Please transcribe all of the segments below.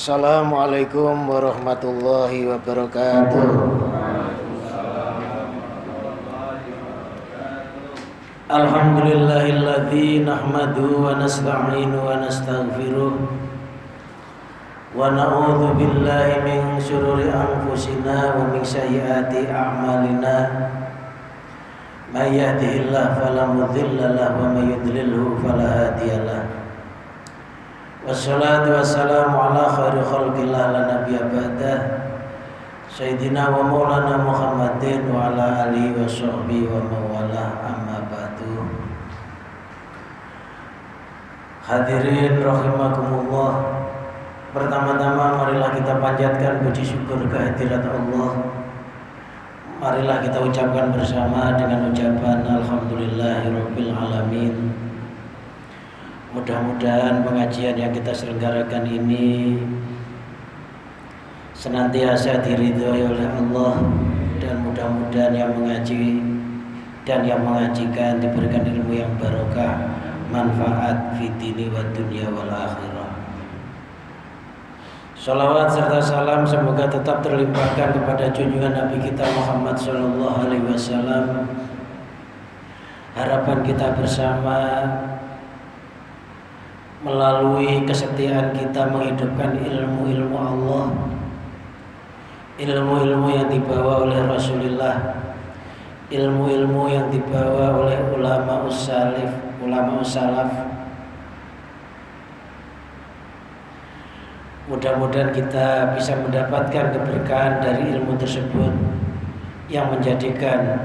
Assalamualaikum warahmatullahi wabarakatuh. Alhamdulillahilladzi nahmaduhu wa nasta'inu wa nastaghfiruh wa na'udzu billahi min syururi anfusina wa min sayyiati a'malina. May yahdihillahu fala mudilla lahu wa may yudlilhu fala hadiya lahu. Wassalatu wassalamu ala khairi khalqillah la nabiyya ba'dah Sayyidina wa maulana Muhammadin wa ala alihi wa sahbihi wa mawalah, amma ba'du. Hadirin rahimakumullah, pertama-tama marilah kita panjatkan puji syukur kehadirat Allah. Marilah kita ucapkan bersama dengan ucapan alhamdulillahirabbil alamin. Mudah-mudahan pengajian yang kita selenggarakan ini senantiasa diridhoi oleh Allah, dan mudah-mudahan yang mengaji dan yang mengajikan diberikan ilmu yang barokah, manfaat fitini wa dunya wal akhirah. Salawat serta salam semoga tetap terlimpahkan kepada junjungan Nabi kita Muhammad sallallahu alaihi wasallam. Harapan kita bersama melalui kesetiaan kita menghidupkan ilmu-ilmu Allah, ilmu-ilmu yang dibawa oleh Rasulullah, ilmu-ilmu yang dibawa oleh ulama salaf. Mudah-mudahan kita bisa mendapatkan keberkahan dari ilmu tersebut yang menjadikan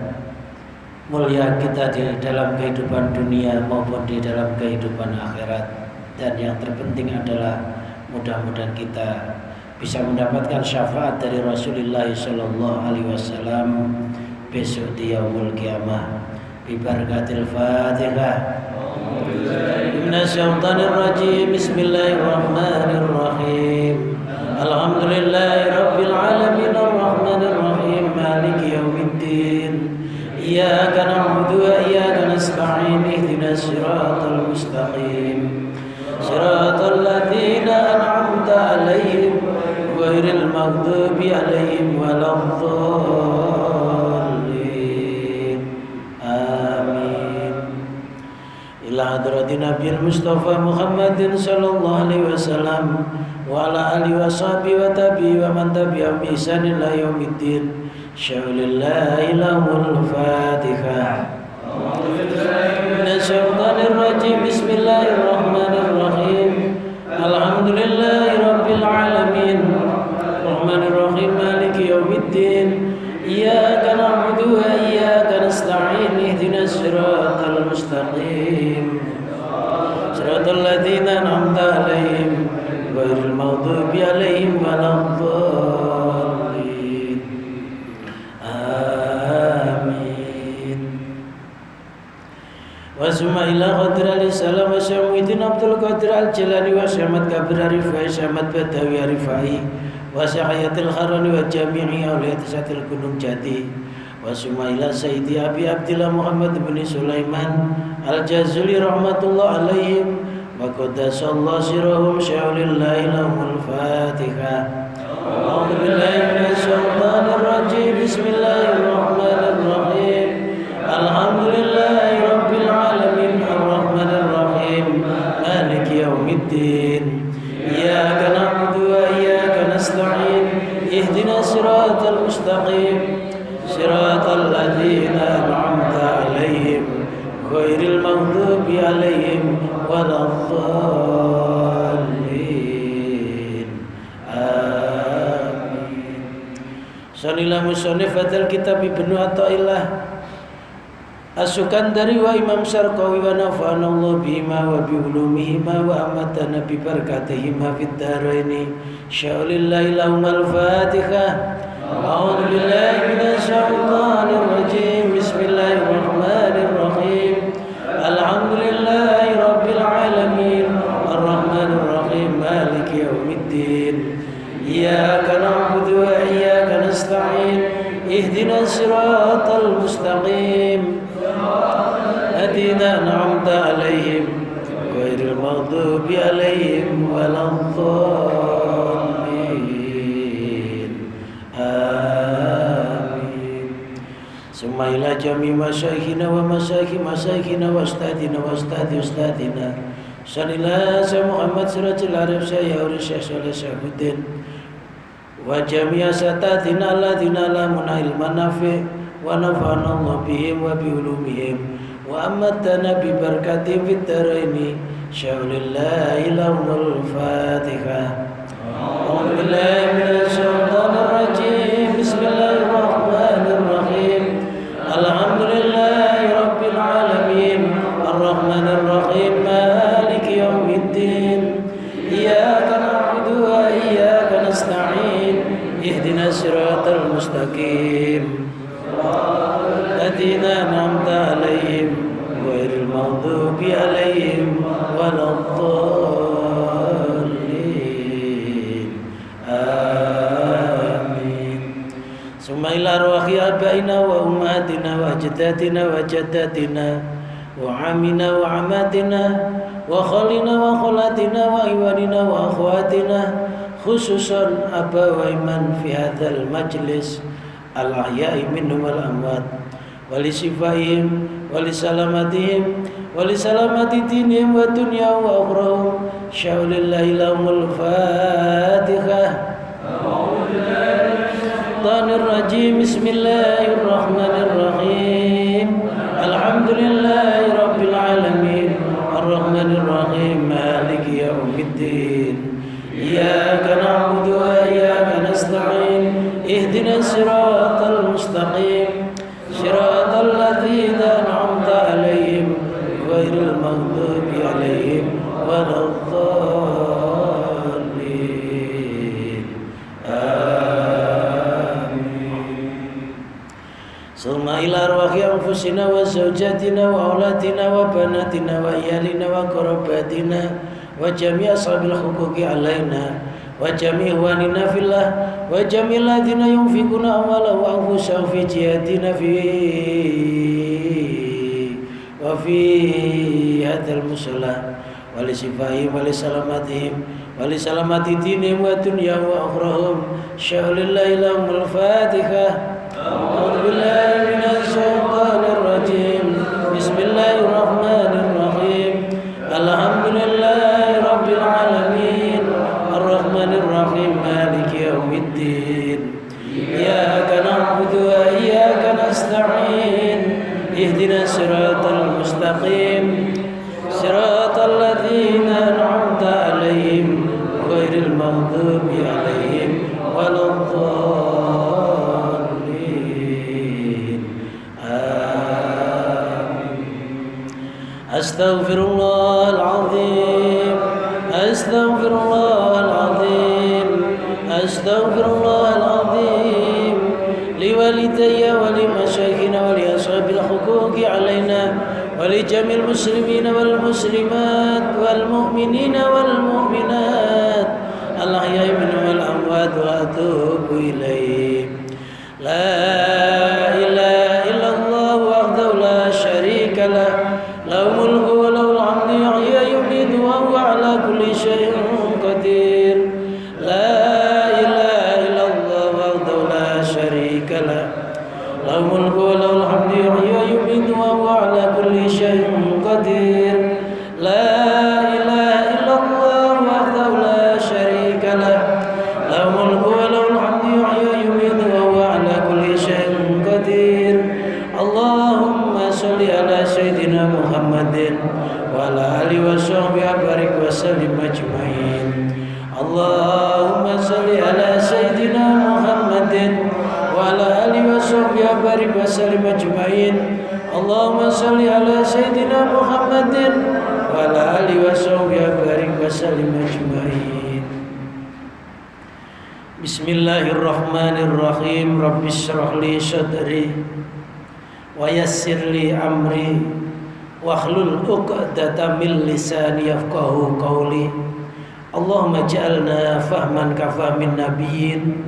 mulia kita di dalam kehidupan dunia maupun di dalam kehidupan akhirat. Dan yang terpenting adalah mudah-mudahan kita bisa mendapatkan syafaat dari Rasulullah sallallahu alaihi wasallam besok di yaumul qiyamah. Bi barakatil Fatihah. Minasyaitonir rajim. Bismillahirrahmanirrahim. Alhamdulillahirabbil alamin arrahmanir rahim maliki yaumiddin. Iyyaka na'budu wa iyyaka nasta'in ihdinas siratal mustaqim. Siratal ladzina an'amta 'alaihim ghairil maghdubi 'alaihim waladdallin. Amin. Ila hadratin Nabil Mustafa Muhammadin sallallahu alaihi wasallam wa ala alihi washabihi wa tabi'i wa man tabi'ahum bi ihsan ila yaumiddin. Syaulillahi lahul Fatihah. Minasyaitonir rajim. Bismillahirrahmanirrahim. Alhamdulillahirabbil alamin. Arrahmanir rahim maliki yaumiddin. Iyyaka na'budu wa iyyaka nasta'in ihdinas siratal mustaqim. Siratal ladzina an'amta 'alaihim ghairil maghdubi 'alaihim waladdallin. Wa summa ila Qadir al-Salam wa Syamsuddin Abdul Qadir al-Jilani wa Syamad Kabir Rifai Syamad Badawi Rifai wa Syahayatil Harani wa Jami'i Awliyat Satil Gunung Jati wa summa ila Sayyidi Abi Abdillah Muhammad bin Sulaiman al-Jazuli rahmatullah alaihim wa qaddasallahu sirahum syaulillahi lahumul Fatihah. A'udzu billahi minasy syaithanir rajim. Bismillahirrahmanirrahim. Alhamdulillahi rabbil alamin arrahmanir rahim maliki yaumiddin. Iyyaka na'budu wa iyyaka nasta'in ihdinas siratal mustaqim. Siratal ladzina an'amta 'alaihim ghairil maghdubi 'alaihim waladdallin. Amin. Sanillah musannifatul kitab Ibnu Athaillah As-Sukandari wa Imam Syarqawi wa nafa'ana Allah bihima wa bi ulumihima wa amatana bi barakatihima fid dharaini. Syaulillahi lahumul Fatihah. A'udzu billahi minasy syaithanir rajim. Bismillahirrahmanirrahim. Alhamdulillahi rabbil alamin arrahmanir rahim maliki yaumiddin. Iyyaka na'budu wa iyyaka nasta'in ihdinas siratal mustaqim. Ladzina an'amta 'alaihim ghairil maghdubi 'alaihim waladdallin. Summa ila jami masyayikhina wa masyayikhina wa ustadina wa ustadina Sanillah Syekh Muhammad Sirajul Arif Syekh Yauri Syekh Saleh Syahuddin wa jami asatatina alladhina lamuna ilman nafi' wa nafa'ana Allah bihim wa bi ulumihim wa amatana bi barakatihim fid dharaini syaulillahi lahumul Fatihah. A'udzu billahi minasy syaithanir rajim. Bismillahirrahmanirrahim. Alhamdulillahi rabbil alamin. Arrahmanir rahim. Maliki yaumiddin. Iyyaka na'budu wa iyyaka nasta'in. Ihdinas siratal mustaqim. Ladzina an'amta 'alaihim ghairil maghdubi 'alaihim waladdallin. Amin. Summa ila arwahi abaina wa ummatina wa ajdatina wa jaddatina wa amina wa amatina wa khalina wa khalatina wa iwanina wa akhwatina khususan abawaiman fi hadzal majlis al-ahya'i minhum wal amwat wa li shifaihim wa li salamatihim wa li salamati dinihim wa dunya wa ukhrahum syaulillahi lahumul Fatihah. A'udzubillahi rajim. Bismillahirrahmanirrahim. Alhamdulillahi rabbil alamin. Arrahmanir rahim. Maliki yaumiddin. Iyyaka na'budu wa iyyaka nasta'in. Ihdinas siratal mustaqim. Siratal ladzina an'amta 'alaihim ghairil maghdubi 'alaihim waladdallin. Amin. Summa ila arwahi anfusina wa zawjatina wa aulatina wa banatina wa iyalina wa qarabatina wa jami' ashabil huquqi 'alaina wa jami' ikhwanina fillah wa jami' alladziina yunfiquna amwalahum wa anfusahum fi jihadina wa fi hadzal musalla wa li shifaihim wa li salamatihim wa li salamati dinihim wa dunya wa ukhrahum syaulillahi lahumul Fatihah. A'udzu billahi minasy syaithanir rajim. Bismillahirrahmanirrahim. Alhamdulillahi rabbil alamin. Arrahmanir rahim. Maliki yaumiddin. Iyyaka na'budu wa iyyaka nasta'in. Ihdinas siratal mustaqim. Siratal ladzina an'amta 'alaihim ghairil maghdubi 'alaihim waladdallin. Amin. Astaghfirullahal azim. Astaghfirullahal azim. Astaghfirullahal azim. Liwalidayya wa limasyayikhina wa li ashabil huquqi 'alaina wa li jamil muslimina wal muslimat wal mu'minina wal mu'minat al-ahya'i minhum wal amwat wa atubu ilaih. La ilaha illallah wahdahu la syarika lah, lahul mulku wa lahul hamdu yuhyi wa yumiitu wa huwa ala kulli syai'in qadir. La ilaha illallah wahdahu la syarika lah, lahul mulku wa lahul hamdu yuhyi wa yumiitu wa huwa ala kulli syai'in qadir. La ilaha illallah wahdahu la syarika lah, lahul mulku wa lahul hamdu yuhyi wa yumiitu wa huwa ala kulli syai'in qadir. Allahumma shalli ala sayyidina Muhammadin wa ala alihi wa sahbihi barik wa sallim ajmain. Allahumma shalli ala sayyidina Muhammadin wa ala alihi wa sahbihi barik wa sallim ajmain. Allahumma shalli ala sayyidina Muhammadin wa ala alihi wa sahbihi barik wa sallim ajmain. Bismillahirrahmanirrahim. Rabbi shrah li sadri wa yassir li amri wahlul 'uqdatam min lisani yafqahu qawli. Allahumma ja'alna fahman ka fahmin nabiyyin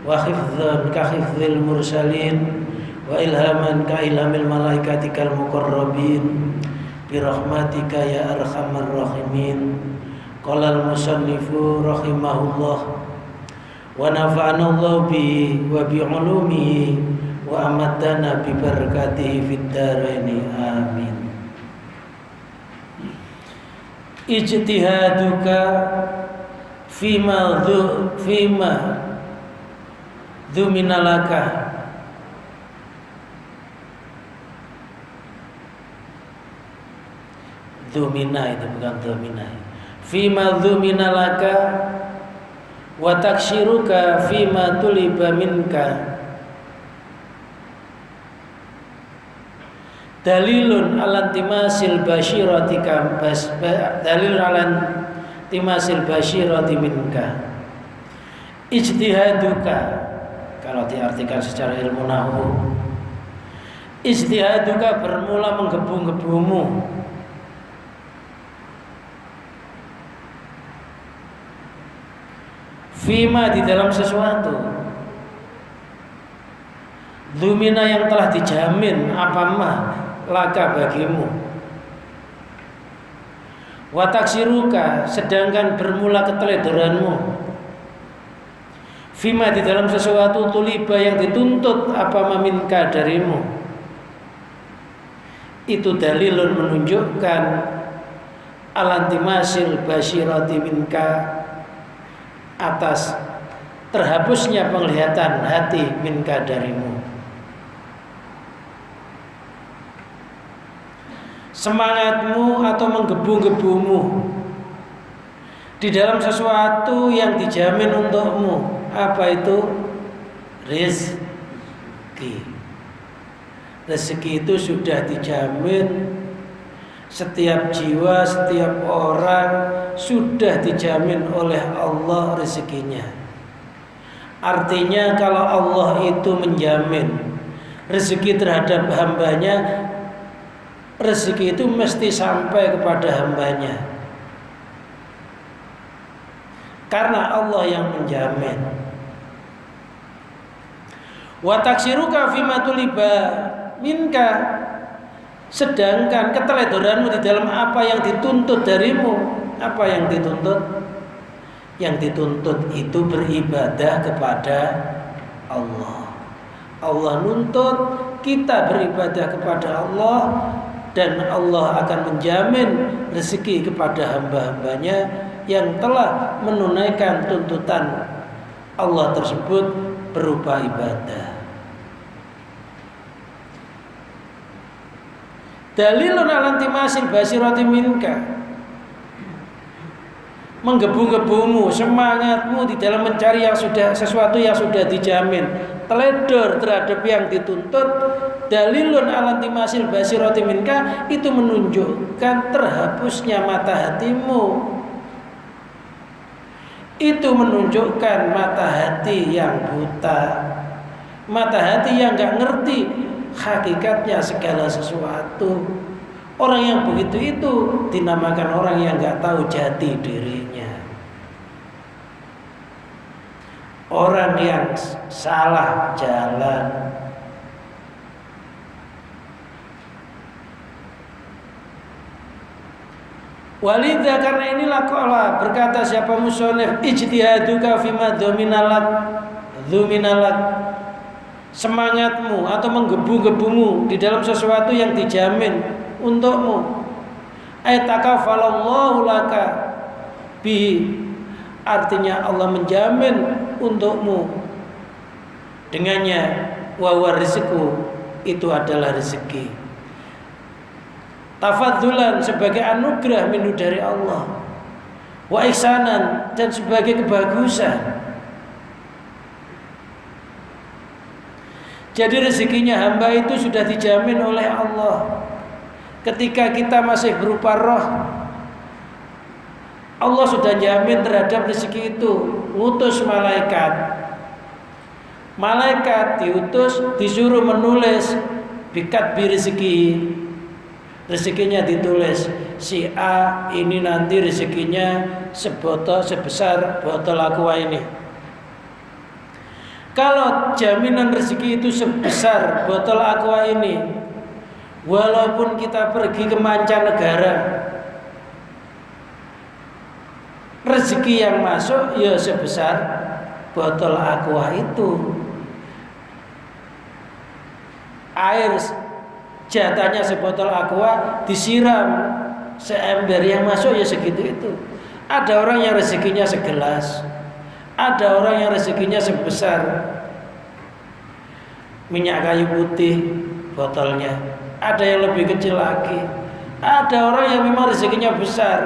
wa hifdzan ka hifdzil mursalin wa ilhaman ka ilhamil malaikatikal muqarrabin bi rahmatika ya arhamar rahimin. Qala al-musannifu rahimahullah wa nafa'ana Allah bi wa bi ulumihi wa amatana bi barakatihi fid dharaini amin. Ijtihaduka fima dhuminalaka dhumina, itu bukan dhumina, fima dhuminalaka wa takshiruka fima tuliba minka. Dalilun ala timasil basyiratika dalilun ala timasil basyirati minka. Ijtihaduka, kalau diartikan secara ilmu nahwu, ijtihaduka bermula menggebu-gebumu, fima di dalam sesuatu, dzumina yang telah dijamin apa ma laka bagimu, wa taksiruka sedangkan bermula keteledoranmu, fima di dalam sesuatu tuliba yang dituntut apa maminka darimu. Itu dalilun menunjukkan alantimasil basyirati minka, atas terhapusnya penglihatan hati minka darimu. Semangatmu atau menggebu-gebumu di dalam sesuatu yang dijamin untukmu. Apa itu? Rezeki. Rezeki itu sudah dijamin. Setiap jiwa, setiap orang sudah dijamin oleh Allah rezekinya. Artinya kalau Allah itu menjamin rezeki terhadap hambanya, rezeki itu mesti sampai kepada hambanya, karena Allah yang menjamin. Wa taksiruka fima tuliba minka, sedangkan keteledoranmu di dalam apa yang dituntut darimu. Apa yang dituntut? Yang dituntut itu beribadah kepada Allah. Allah nuntut kita beribadah kepada Allah, dan Allah akan menjamin rezeki kepada hamba-hambanya yang telah menunaikan tuntutan Allah tersebut berupa ibadah. Dalilun ala timasil basirati minka, menggebu-gebumu, semangatmu di dalam mencari yang sudah, sesuatu yang sudah dijamin, teledor terhadap yang dituntut. Dalilun ala timasil basirati minka, itu menunjukkan terhapusnya mata hatimu. Itu menunjukkan mata hati yang buta, mata hati yang gak ngerti hakikatnya segala sesuatu. Orang yang begitu itu dinamakan orang yang gak tahu jati dirinya, orang yang salah jalan. Walidha, karena inilah qala, berkata siapa musonef, ijtihaduka fima dhuminalak, semangatmu atau menggebu-gebumu di dalam sesuatu yang dijamin untukmu. Ayatakafalallahu laka bi, artinya Allah menjamin untukmu dengannya. Wa rizqu, itu adalah rezeki. Tafadzulan, sebagai anugerah minhu dari Allah. Wa ihsanan, dan sebagai kebagusan. Jadi rezekinya hamba itu sudah dijamin oleh Allah. Ketika kita masih berupa roh, Allah sudah jamin terhadap rezeki itu. Ngutus malaikat. Malaikat diutus, disuruh menulis bikat bi rezeki. Rezekinya ditulis, si A ini nanti rezekinya sebesar botol aqua ini. Kalau jaminan rezeki itu sebesar botol aqua ini, walaupun kita pergi ke mancanegara, rezeki yang masuk ya sebesar botol aqua itu. air jatahnya sebotol aqua disiram seember, yang masuk ya segitu itu. Ada orang yang rezekinya segelas, ada orang yang rezekinya sebesar minyak kayu putih botolnya, ada yang lebih kecil lagi. Ada orang yang memang rezekinya besar.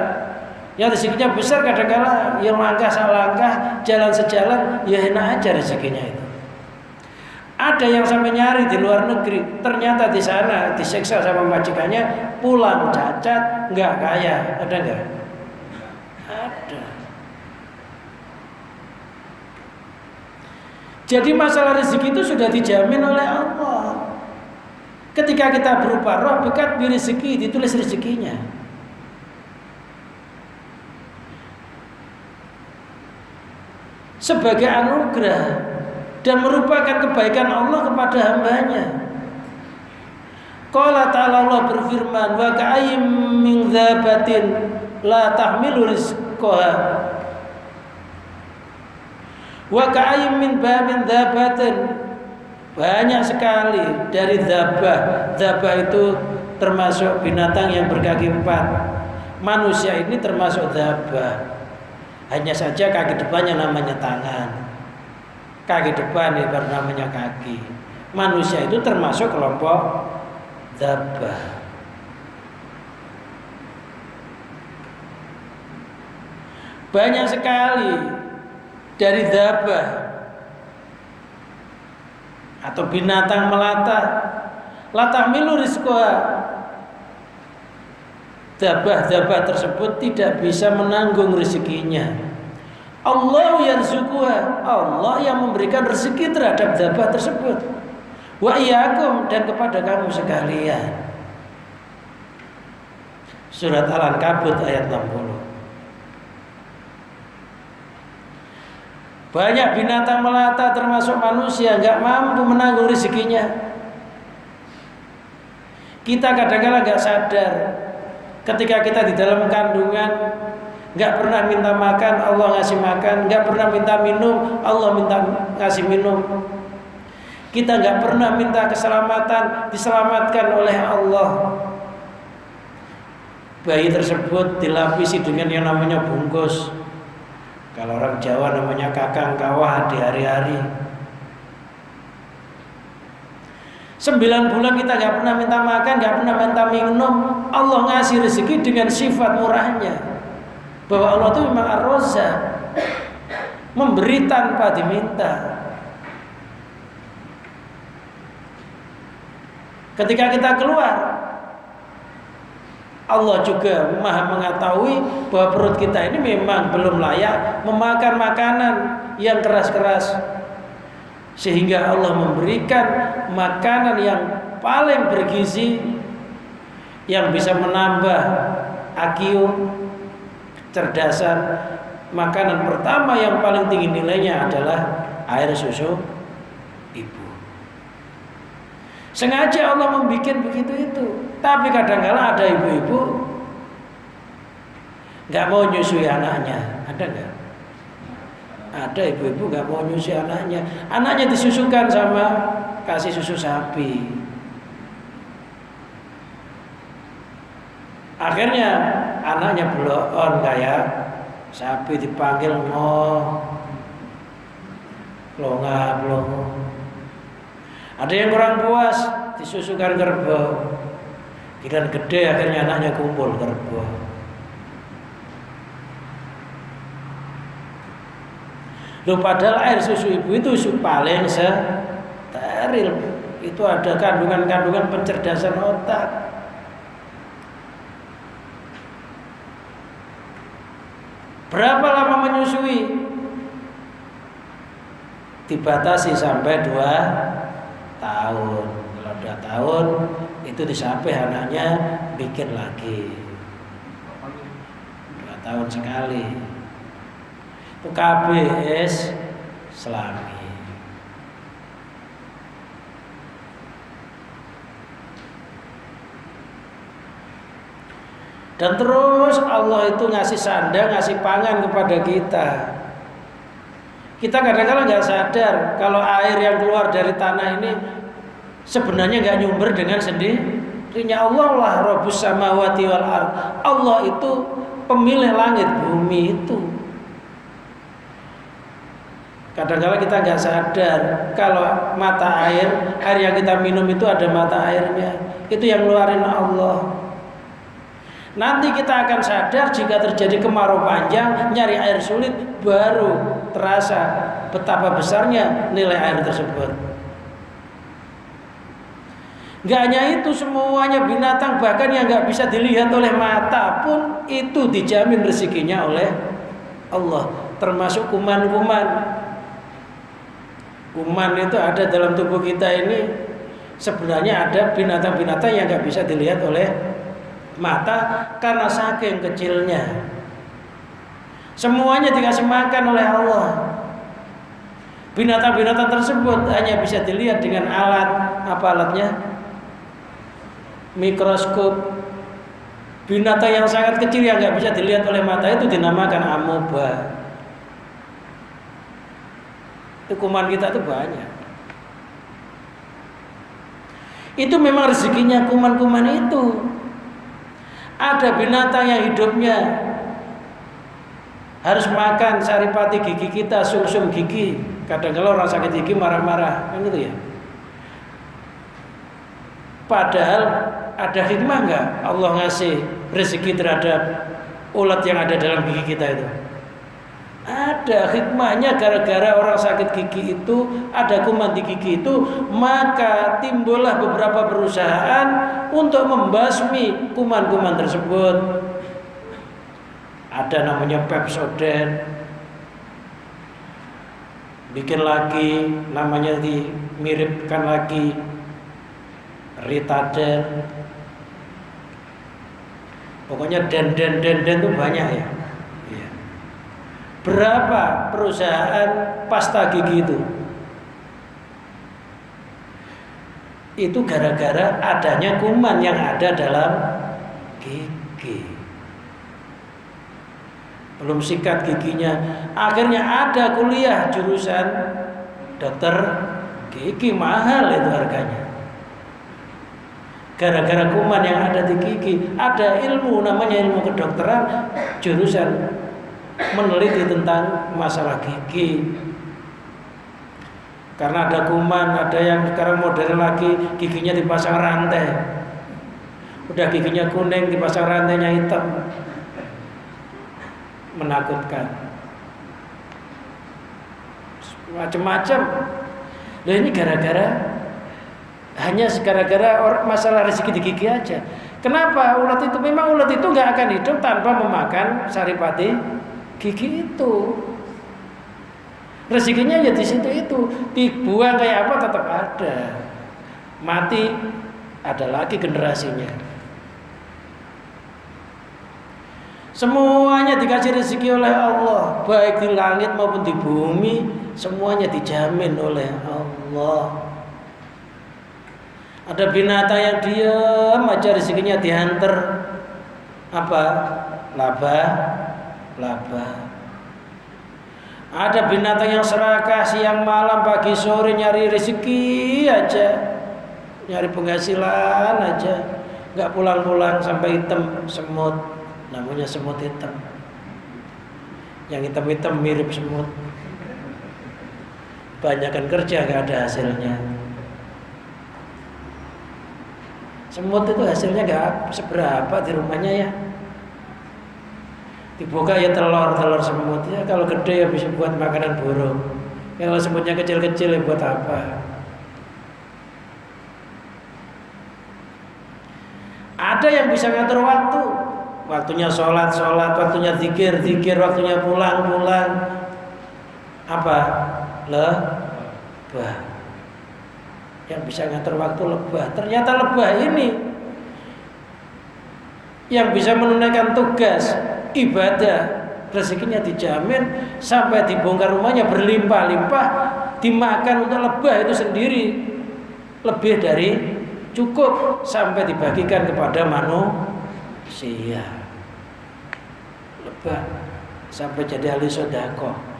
Yang rezekinya besar kadang-kala yang langkah selangkah, jalan sejalan, ya enak aja rezekinya itu. Ada yang sampai nyari di luar negeri, ternyata di sana disiksa sama majikannya, pulang cacat, nggak kaya. Ada nggak? Ada. Jadi masalah rezeki itu sudah dijamin oleh Allah. Ketika kita berupa roh, bekat bi rezeki, ditulis rezekinya. Sebagai anugerah dan merupakan kebaikan Allah kepada hambanya. Qala ta'ala, Allah berfirman, wa ka'ayyim min dhabatin la tahmilu rizqaha wa ka'ayyim min babin dhabatin. Banyak sekali dari dzabah. Dzabah itu termasuk binatang yang berkaki 4. Manusia ini termasuk dzabah. Hanya saja kaki depannya namanya tangan, kaki depan itu namanya kaki. Manusia itu termasuk kelompok dzabah. Banyak sekali dari dzabah atau binatang melata, la tahmilu rizqaha. Dzabah-dzabah tersebut tidak bisa menanggung rezekinya. Allah yarzuquha, Allah yang memberikan rezeki terhadap dzabah tersebut. Wa iyyakum, dan kepada kamu sekalian. Surat Al-Ankabut ayat 60. Banyak binatang melata termasuk manusia nggak mampu menanggung rezekinya. Kita kadang-kadang nggak sadar, ketika kita di dalam kandungan, nggak pernah minta makan, Allah ngasih makan. Nggak pernah minta minum, Allah ngasih minum. Kita nggak pernah minta keselamatan, diselamatkan oleh Allah. Bayi tersebut dilapisi dengan yang namanya bungkus. Kalau orang Jawa namanya kakang kawah di hari-hari. 9 bulan kita nggak pernah minta makan, nggak pernah minta minum. Allah ngasih rezeki dengan sifat murahnya, bahwa Allah itu memang Ar-Razzaq, memberi tanpa diminta. Ketika kita keluar, Allah juga maha mengetahui bahwa perut kita ini memang belum layak memakan makanan yang keras-keras, sehingga Allah memberikan makanan yang paling bergizi, yang bisa menambah IQ, kecerdasan. Makanan pertama yang paling tinggi nilainya adalah air susu ibu. Sengaja Allah membuat begitu itu. Tapi kadang-kala ada ibu-ibu nggak mau nyusui anaknya. Ada nggak? Ada ibu-ibu nggak mau nyusui anaknya. Anaknya disusukan sama kasih susu sapi. Akhirnya anaknya bloon kayak sapi, dipanggil plonga. Ada yang kurang puas, disusukan kerbau. Giliran gede akhirnya anaknya kumpul kerbau. Loh, padahal air susu ibu itu paling steril. Itu ada kandungan-kandungan pencerdasan otak. Berapa lama menyusui? Dibatasi sampai 2 tahun. Kalau 2 tahun itu disampai anaknya bikin lagi. 2 tahun sekali. Itu KBS Islami. Dan terus Allah itu ngasih sandang, ngasih pangan kepada kita. Kita kadang-kadang nggak sadar kalau air yang keluar dari tanah ini sebenarnya nggak nyumber dengan sendirinya. Allah lah Rabbus samawati wal ard. Allah itu pemilik langit bumi itu. Kadang-kadang kita nggak sadar kalau mata air yang kita minum itu ada mata airnya. Itu yang ngeluarin Allah. Nanti kita akan sadar jika terjadi kemarau panjang, nyari air sulit, baru terasa betapa besarnya nilai air tersebut. Gak hanya itu, semuanya binatang bahkan yang gak bisa dilihat oleh mata pun itu dijamin rezekinya oleh Allah. Termasuk kuman-kuman. Kuman itu ada dalam tubuh kita ini. Sebenarnya ada binatang-binatang yang gak bisa dilihat oleh mata karena saking kecilnya. Semuanya dikasih makan oleh Allah. Binatang-binatang tersebut hanya bisa dilihat dengan alat, apa alatnya? Mikroskop. Binatang yang sangat kecil yang nggak bisa dilihat oleh mata itu dinamakan amoeba. Itu kuman kita itu banyak. Itu memang rezekinya kuman-kuman itu. Ada binatang yang hidupnya harus makan saripati gigi kita, sumsum gigi. Kadang-kadang orang sakit gigi marah-marah, kan gitu ya. Padahal ada hikmah nggak Allah ngasih rezeki terhadap ulat yang ada dalam gigi kita itu? Ada hikmahnya. Gara-gara orang sakit gigi itu, ada kuman di gigi itu, maka timbullah beberapa perusahaan untuk membasmi kuman-kuman tersebut. Ada namanya Pepsodent, bikin lagi namanya dimiripkan lagi Ritaden. Pokoknya den itu banyak ya. Berapa perusahaan pasta gigi itu? Itu gara-gara adanya kuman yang ada dalam gigi. Belum sikat giginya, akhirnya ada kuliah jurusan dokter gigi, mahal itu harganya. Gara-gara kuman yang ada di gigi, ada ilmu namanya ilmu kedokteran, jurusan meneliti tentang masalah gigi. Karena ada kuman, ada yang sekarang modern lagi, giginya dipasang rantai. Udah giginya kuning, dipasang rantainya hitam. Menakutkan. Macam-macam. Nah ini hanya gara-gara masalah rezeki di gigi aja. Kenapa ulat itu? Memang ulat itu nggak akan hidup tanpa memakan saripati gigi itu. Rezekinya ya di situ itu. Dibuang kayak apa tetap ada. Mati ada lagi generasinya. Semuanya dikasih rezeki oleh Allah, baik di langit maupun di bumi, semuanya dijamin oleh Allah. Ada binatang yang diam aja rezekinya dihantar apa? Laba. Ada binatang yang serakah siang malam pagi sore nyari rezeki aja, nyari penghasilan aja, nggak pulang-pulang sampai hitam semut, namanya semut hitam. Yang hitam-hitam mirip semut. Banyakan kerja nggak ada hasilnya. Semut itu hasilnya nggak seberapa di rumahnya ya. Dibuka ya telur semut ya, kalau gede ya bisa buat makanan burung. Kalau semutnya kecil-kecil ya buat apa? Ada yang bisa ngatur waktu, waktunya sholat, waktunya zikir, waktunya pulang. Apa? Lebah. Yang bisa ngatur waktu lebah. Ternyata lebah ini yang bisa menunaikan tugas ibadah, rezekinya dijamin sampai dibongkar rumahnya berlimpah-limpah, dimakan untuk lebah itu sendiri lebih dari cukup sampai dibagikan kepada manusia. Lebah sampai jadi ahli sedekah.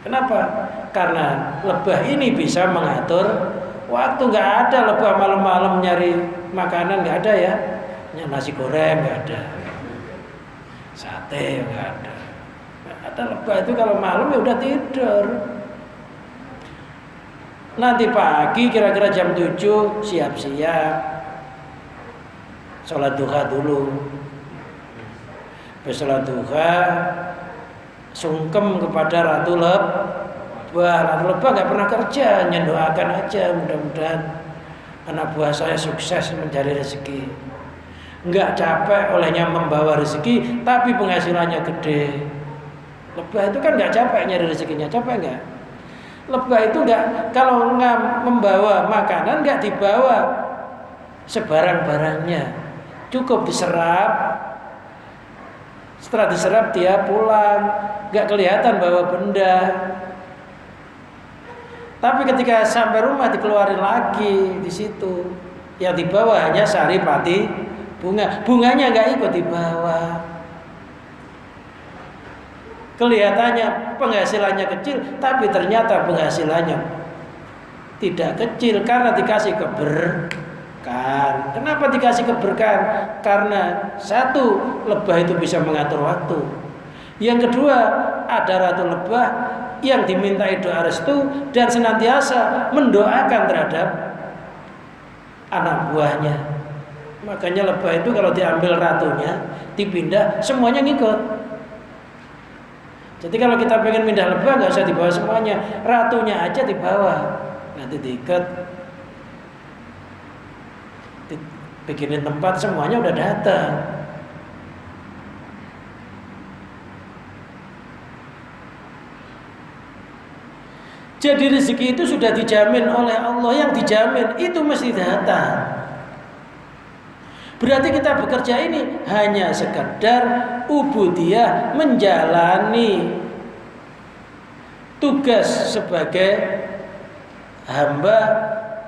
Kenapa? Karena lebah ini bisa mengatur Waktu nggak ada lebah malam-malam nyari makanan, nggak ada ya. Nasi goreng nggak ada, sate nggak ada. Ada lebah itu kalau malam ya udah tidur. Nanti pagi kira-kira jam 7 siap-siap sholat duha dulu. Sholat duha sungkem kepada Ratu Lebah. Ratu Lebah nggak pernah kerja, hanya doakan aja mudah-mudahan anak buah saya sukses mencari rezeki. Nggak capek olehnya membawa rezeki, tapi penghasilannya gede. Lebah itu kan nggak capek nyari rezekinya, capek nggak? Lebah itu nggak, kalau nggak membawa makanan nggak dibawa sebarang-barangnya, cukup diserap. Setelah diserap dia pulang, nggak kelihatan bawa benda. Tapi ketika sampai rumah dikeluarin lagi di situ, yang dibawa hanya saripati bunga, bunganya nggak ikut dibawa. Kelihatannya penghasilannya kecil, tapi ternyata penghasilannya tidak kecil karena dikasih keberkahan. Kenapa dikasih keberkahan? Karena satu, lebah itu bisa mengatur waktu. Yang kedua, ada Ratu Lebah yang dimintai doa restu dan senantiasa mendoakan terhadap anak buahnya. Makanya lebah itu kalau diambil ratunya, dipindah, semuanya ngikut. Jadi kalau kita pengen pindah lebah nggak usah dibawa semuanya, ratunya aja dibawa, nanti diikat, bikinin tempat, semuanya udah datang. Jadi rezeki itu sudah dijamin oleh Allah, yang dijamin itu mesti datang. Berarti kita bekerja ini hanya sekedar ubudiyah, menjalani tugas sebagai hamba,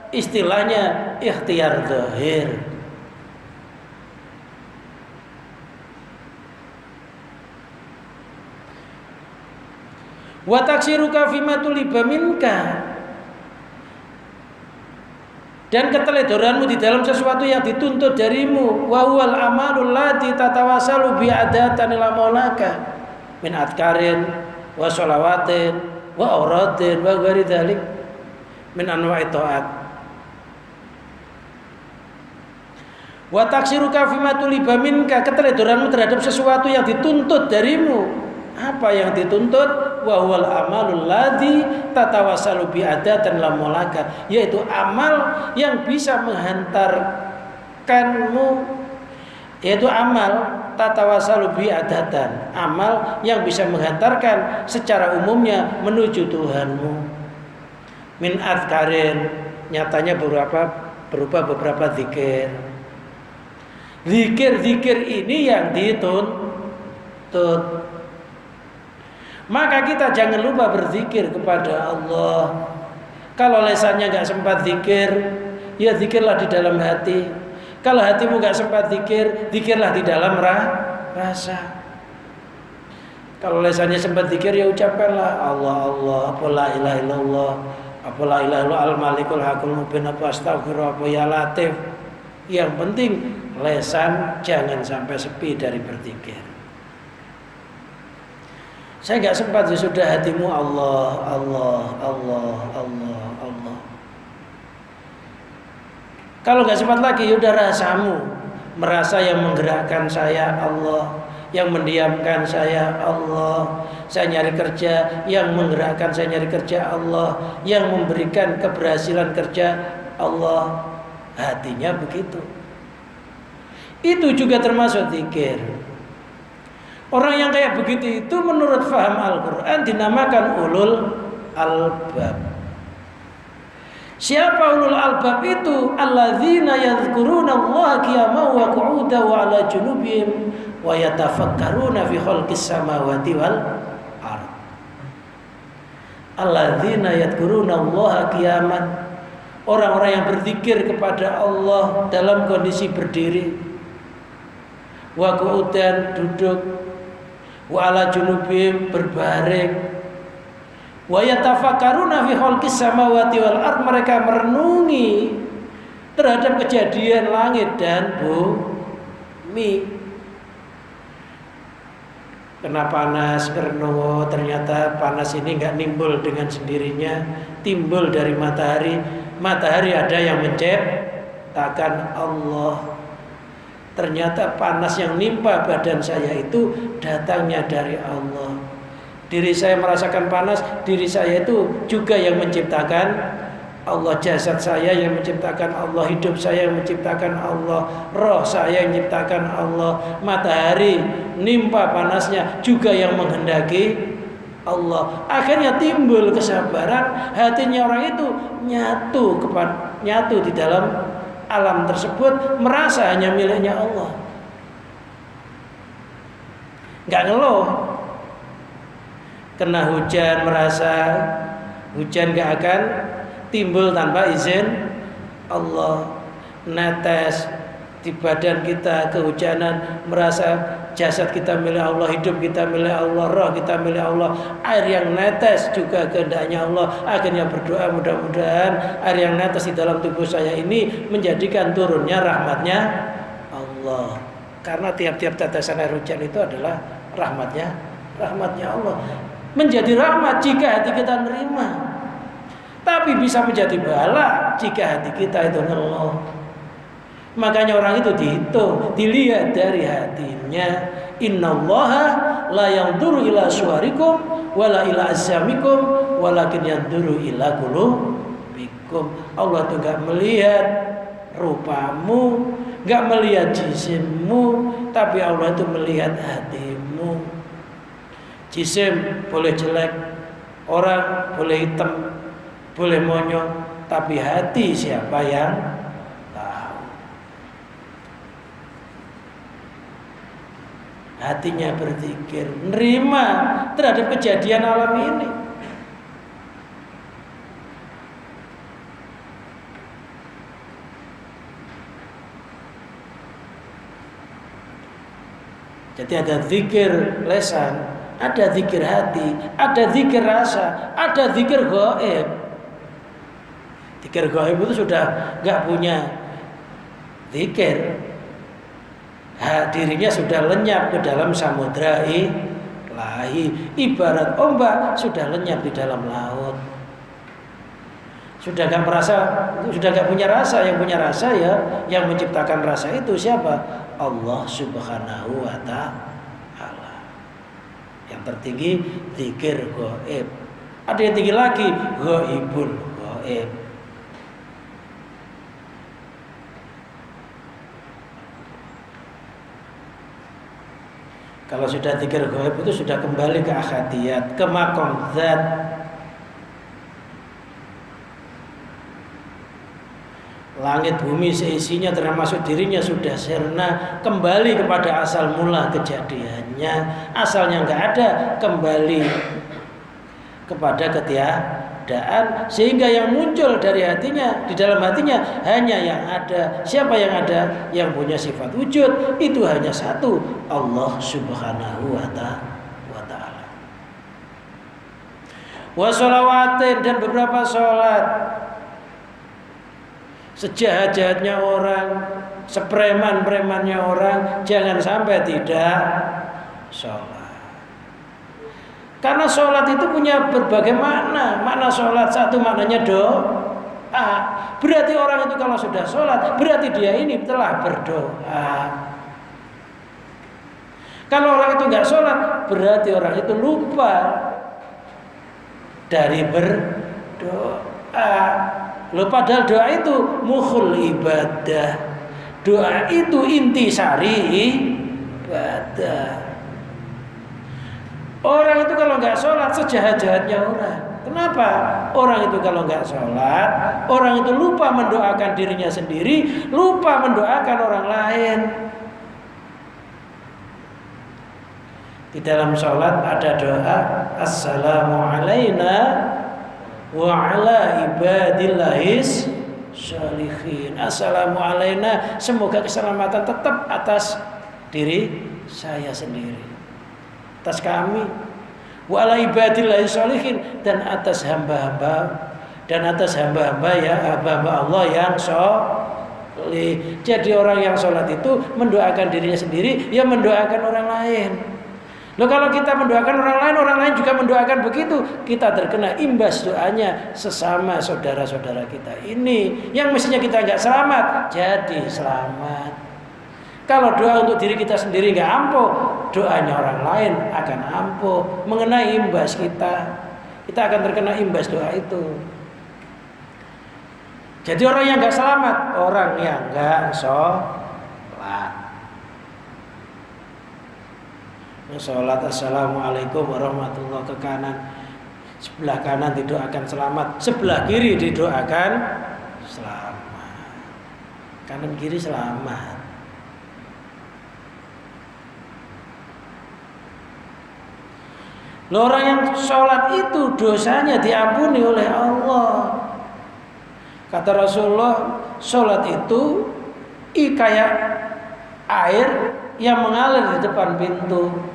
istilahnya ikhtiar zahir. Wa taksiruka fima tuliba minka, dan keteledoranmu di dalam sesuatu yang dituntut darimu. Wa huwal amalul lati tatawasalu bi adatan ila maulaka min adkarin wa sholawatin wa auradin wa ghairi dzalik min anwa'i taat. Wa taksiruka fima tuliba minka, keteledoranmu terhadap sesuatu yang dituntut darimu. Apa yang dituntut? Wa huwal amalul ladzi tatawassalu bi adatan la mulaka, yaitu amal yang bisa menghantarkanmu, yaitu amal tatawassalu bi adatan, amal yang bisa menghantarkan secara umumnya menuju Tuhanmu. Min adkarin, nyatanya berupa beberapa zikir. Zikir-zikir ini yang dituntut. Maka kita jangan lupa berzikir kepada Allah. Kalau lesannya gak sempat zikir, ya zikirlah di dalam hati. Kalau hatimu gak sempat zikir, zikirlah di dalam rasa. Kalau lesannya sempat zikir, ya ucapkanlah Allah Allah, apa la ilaha illallah, apa la ilaha illallah al-malikul hakul mubin, apa astaghfirullah, apa ya latif. Yang penting lesan jangan sampai sepi dari berzikir. Saya nggak sempat, ya sudah, hatimu Allah, Allah, Allah, Allah, Allah. Kalau nggak sempat lagi, ya udah rasamu, merasa yang menggerakkan saya Allah, yang mendiamkan saya Allah, saya nyari kerja, yang menggerakkan saya nyari kerja Allah, yang memberikan keberhasilan kerja Allah. Hatinya begitu. Itu juga termasuk zikir. Orang yang kayak begitu itu menurut faham Al-Quran dinamakan ulul albab. Siapa ulul albab itu? Alladzina yadhkuruna Allah qiyaman wa qu'udan wa ala junubihim wa yatafakkaruna fi khalqis samawati wal ard. Alladzina yadhkuruna Allah qiyaman, orang-orang yang berzikir kepada Allah dalam kondisi berdiri, wa qu'udan duduk, wa ala junubihim berbaring, Wa yatafakkaruna fi khalqis samawati wal ard, mereka merenungi terhadap kejadian langit dan bumi. Kena panas, merenung, ternyata panas ini enggak nimbul dengan sendirinya, timbul dari matahari. Matahari ada yang menciptakan Allah. Ternyata panas yang nimpa badan saya itu datangnya dari Allah. Diri saya merasakan panas, diri saya itu juga yang menciptakan Allah. Jasad saya yang menciptakan Allah, hidup saya yang menciptakan Allah, roh saya yang menciptakan Allah. Matahari nimpa panasnya juga yang menghendaki Allah. Akhirnya timbul kesabaran, hatinya orang itu nyatu di dalam alam tersebut, merasa hanya miliknya Allah. Enggak ngeluh. Kena hujan merasa hujan enggak akan timbul tanpa izin Allah. Netes di badan kita kehujanan, merasa jasad kita milik Allah, hidup kita milik Allah, roh kita milik Allah. Air yang netes juga kehendaknya Allah. Akhirnya berdoa, mudah-mudahan air yang netes di dalam tubuh saya ini menjadikan turunnya rahmatnya Allah. Karena tiap-tiap tetesan air hujan itu adalah rahmatnya Allah. Menjadi rahmat jika hati kita nerima, tapi bisa menjadi bala jika hati kita itu ngeluh. Makanya orang itu dihitung, dilihat dari hatinya. Innallaha la yanzuru ila suwarikum wala ila ajsamikum walakin yanzuru ila qulubikum. Allah itu enggak melihat rupamu, enggak melihat jisimmu, tapi Allah itu melihat hatimu. Jisim boleh jelek, orang boleh hitam, boleh monyong, tapi hati siapa yang tahu? Hatinya berzikir, nerima terhadap kejadian alam ini. Jadi ada zikir lesan, ada zikir hati, ada zikir rasa, ada zikir gaib. Zikir gaib itu sudah enggak punya zikir, dirinya sudah lenyap ke dalam samudra ilahi. Ibarat ombak sudah lenyap di dalam laut. Sudah enggak merasa, sudah enggak punya rasa. Yang punya rasa ya, yang menciptakan rasa itu siapa? Allah Subhanahu wa ta'ala. Yang tertinggi zikir gaib. Ada yang tinggi lagi, gaibul gaib. Kalau sudah zikir gaib itu sudah kembali ke ahadiyat, ke maqam zat. Langit bumi seisinya termasuk dirinya sudah sirna, kembali kepada asal mula kejadiannya. Asalnya enggak ada, kembali kepada ketiadaan, sehingga yang muncul dari hatinya, di dalam hatinya hanya yang ada. Siapa yang ada? Yang punya sifat wujud itu hanya satu, Allah Subhanahu wa ta'ala. Wa sholawatin, dan beberapa sholat. Sejahat-jahatnya orang, sepreman-premannya orang, jangan sampai tidak sholat. Karena sholat itu punya berbagai makna. Makna sholat, satu maknanya doa. Berarti orang itu kalau sudah sholat, berarti dia ini telah berdoa. Kalau orang itu nggak sholat, berarti orang itu lupa dari berdoa. Loh, padahal doa itu mukhul ibadah. Doa itu intisari ibadah. Orang itu kalau nggak sholat sejahat-jahatnya orang. Kenapa? Orang itu kalau nggak sholat, orang itu lupa mendoakan dirinya sendiri, lupa mendoakan orang lain. Di dalam sholat ada doa, Assalamu alayna wa ala ibadillahis sholihin. Assalamu alayna, semoga keselamatan tetap atas diri saya sendiri, atas kami. wa ala ibadillahi sholihin, dan atas hamba-hamba ya hamba-hamba Allah yang soleh. Jadi orang yang sholat itu mendoakan dirinya sendiri, ya mendoakan orang lain. Loh, kalau kita mendoakan orang lain juga mendoakan begitu, kita terkena imbas doanya sesama saudara-saudara kita ini yang mestinya kita nggak selamat jadi selamat. Kalau doa untuk diri kita sendiri nggak ampuh, doanya orang lain akan ampuh, mengenai imbas kita akan terkena imbas doa itu. Jadi orang yang nggak selamat, orang yang nggak sholat. Sholat assalamualaikum warahmatullahi, ke kanan, sebelah kanan didoakan selamat, sebelah kiri didoakan selamat, kanan kiri selamat. Loh, orang yang sholat itu dosanya diampuni oleh Allah. Kata Rasulullah, sholat itu kayak air yang mengalir di depan pintu.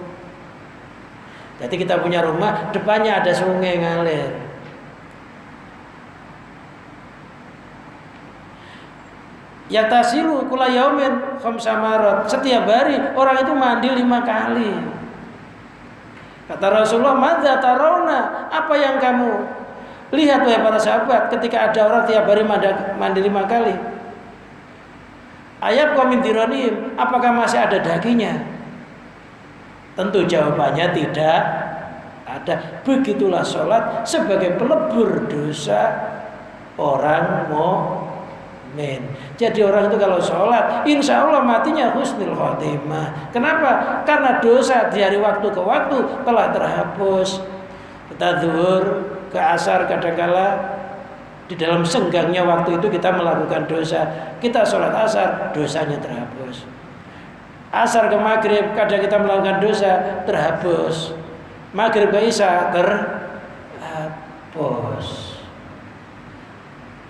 Jadi kita punya rumah, depannya ada sungai ngalir. Yatasilu kula yaumin khamsa marat. Setiap hari orang itu mandi 5 kali. Kata Rasulullah, madza tarawna? Apa yang kamu lihat wahai para sahabat ketika ada orang tiap hari mandi 5 kali? Ayat qamin diranim, apakah masih ada dagingnya? Tentu jawabannya tidak ada. Begitulah sholat sebagai pelebur dosa orang mukmin. Jadi orang itu kalau sholat, insya Allah matinya husnul khotimah. Kenapa? Karena dosa dari waktu ke waktu telah terhapus. Kita zuhur ke asar kadangkala di dalam senggangnya waktu itu kita melakukan dosa. Kita sholat asar, dosanya terhapus. Asar ke maghrib kadang kita melakukan dosa, terhapus. Maghrib ke isya terhapus.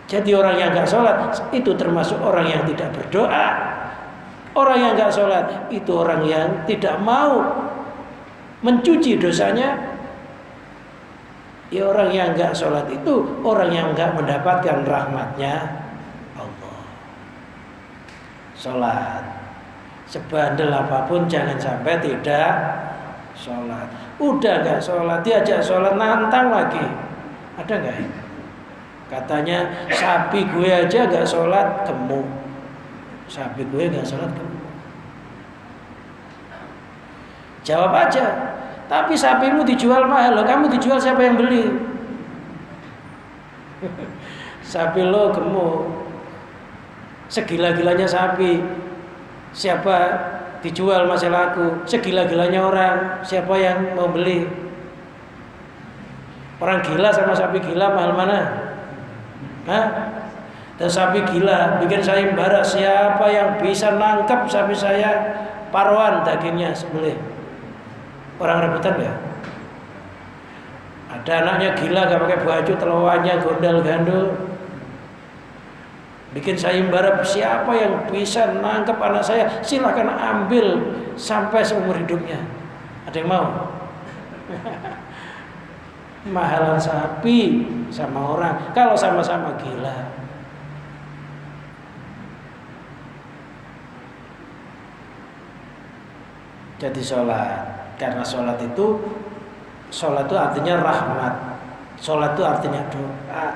Jadi orang yang gak sholat itu termasuk orang yang tidak berdoa. Orang yang gak sholat itu orang yang tidak mau mencuci dosanya. Ya, orang yang gak sholat itu orang yang gak mendapatkan rahmatnya Allah. Sholat, sebandel apapun jangan sampai tidak sholat. Udah gak sholat, diajak sholat nantang lagi. Ada gak ya? Katanya sapi gue aja gak sholat gemuk. Sapi gue gak sholat gemuk. Jawab aja. Tapi sapimu dijual mahal, loh, kamu dijual siapa yang beli? Sapi lo gemuk, segila-gilanya sapi, siapa dijual masih laku? Segila-gilanya orang, siapa yang mau beli? Orang gila sama sapi gila mahal mana? Hah? Dan sapi gila bikin sayembara, siapa yang bisa nangkep sapi saya paruan dagingnya sembelih? Orang rebutan ya. Ada anaknya gila gak pakai baju, telowannya gondal-gandul, bikin sayembara, siapa yang bisa nangkep anak saya silahkan ambil sampai seumur hidupnya. Ada yang mau? Mahalan sapi sama orang kalau sama-sama gila. Jadi sholat, karena sholat itu artinya rahmat. Sholat itu artinya doa.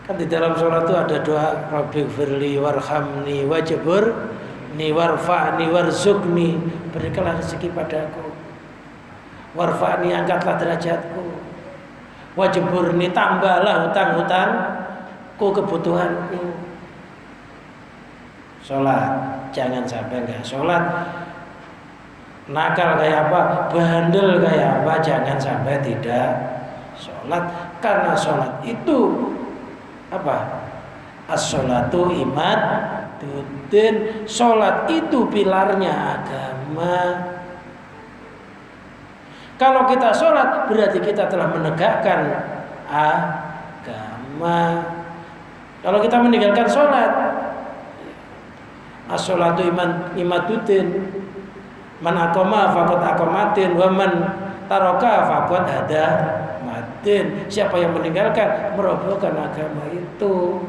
Kan di dalam sholat itu ada doa Rabbighfirli warhamni wajburni warfa'ni warzuqni, berikanlah rezeki padaku, warfa'ni angkatlah derajatku, wajburni tambahlah hutang-hutangku, kebutuhanku. Sholat, jangan sampai nggak sholat, nakal kayak apa, bandel kayak apa, jangan sampai tidak sholat. Karena sholat itu apa? As-sholatu imaduddin. Sholat itu pilarnya agama. Kalau kita sholat berarti kita telah menegakkan agama. Kalau kita meninggalkan sholat, As-sholatu imaduddin. Man aqama faqad aqamatin wa man taraka faqad hada matin. Siapa yang meninggalkan merobohkan agama itu.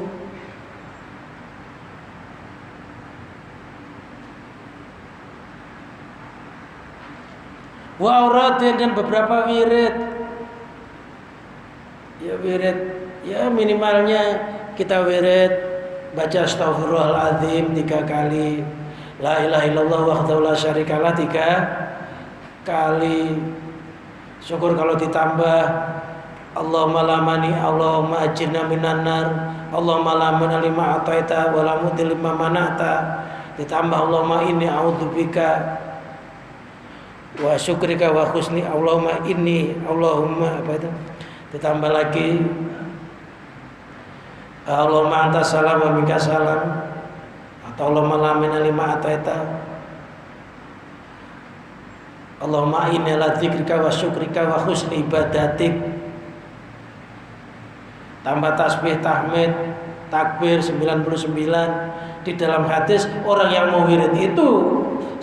Wa auradin, dan beberapa wirid. Ya wirid, ya minimalnya kita wirid baca astaghfirullahaladzim 3 kali, la ilaha illallah wahdahu la syarikalah 3 kali. Syukur kalau ditambah Allahumma la mani Allahumma ajirna minan nar, Allahumma la mana lima ataita wa la mudhi lima manata, ditambah Allahumma inni a'udzubika wa syukrika wa husni Allahumma inni Allahumma apa itu, ditambah lagi Allahumma anta salam wa minka salam, atau Allahumma la mana lima ataita, Allahumma inni ala dzikrika wa syukrika wa husni ibadatik. Tambah tasbih, tahmid, takbir 99. Di dalam hadis orang yang mau wirid itu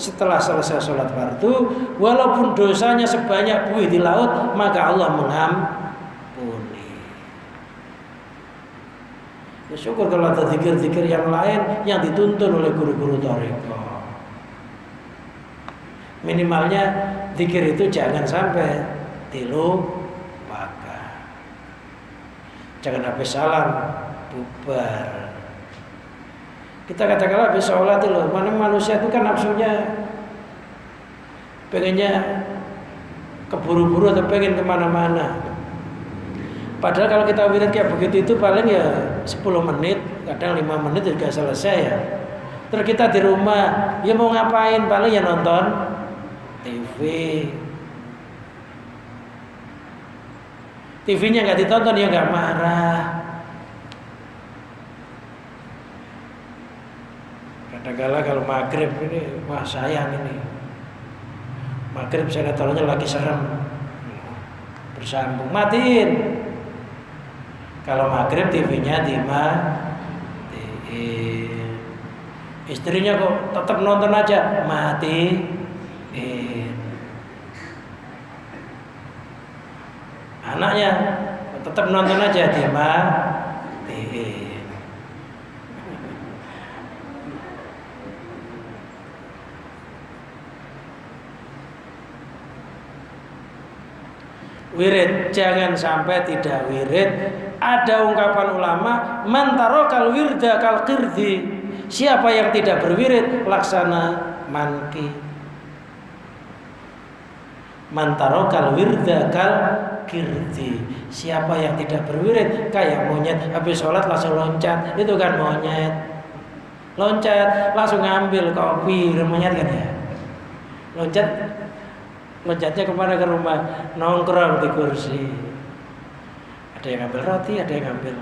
setelah selesai sholat fardu, walaupun dosanya sebanyak buih di laut, maka Allah mengampuni. Ya syukur kalau ada zikir-zikir yang lain yang dituntun oleh guru-guru thariqah. Minimalnya zikir itu jangan sampai dilupakan. Jangan habis salam bubar. Kita katakanlah habis sholat itu loh, mana manusia itu kan nafsunya pengennya keburu-buru atau pengen kemana-mana. Padahal kalau kita wirid kayak begitu itu paling ya 10 menit, kadang 5 menit juga selesai ya. Terus kita di rumah, ya mau ngapain, paling ya nonton TV. TV-nya nggak ditonton ya nggak marah. Kadang-kadang kalau maghrib ini, wah sayang ini. Maghrib saya taruhnya lagi serem, bersambung, matiin. Kalau maghrib TV-nya dimatiin. Istrinya kok tetap nonton aja, matiin. Anaknya tetap nonton aja, dimatiin. Wirid, jangan sampai tidak wirid. Ada ungkapan ulama, man tarakal wirda kal qirdi. Siapa yang tidak berwirid laksana manki. Man tarakal wirda kal qirdi. Siapa yang tidak berwirid kayak monyet habis sholat langsung loncat. Itu kan monyet. Loncat langsung ngambil kopi, monyet kan ya. Loncatnya kemana, ke rumah, nongkrong di kursi. Ada yang ngambil roti, ada yang ngambil.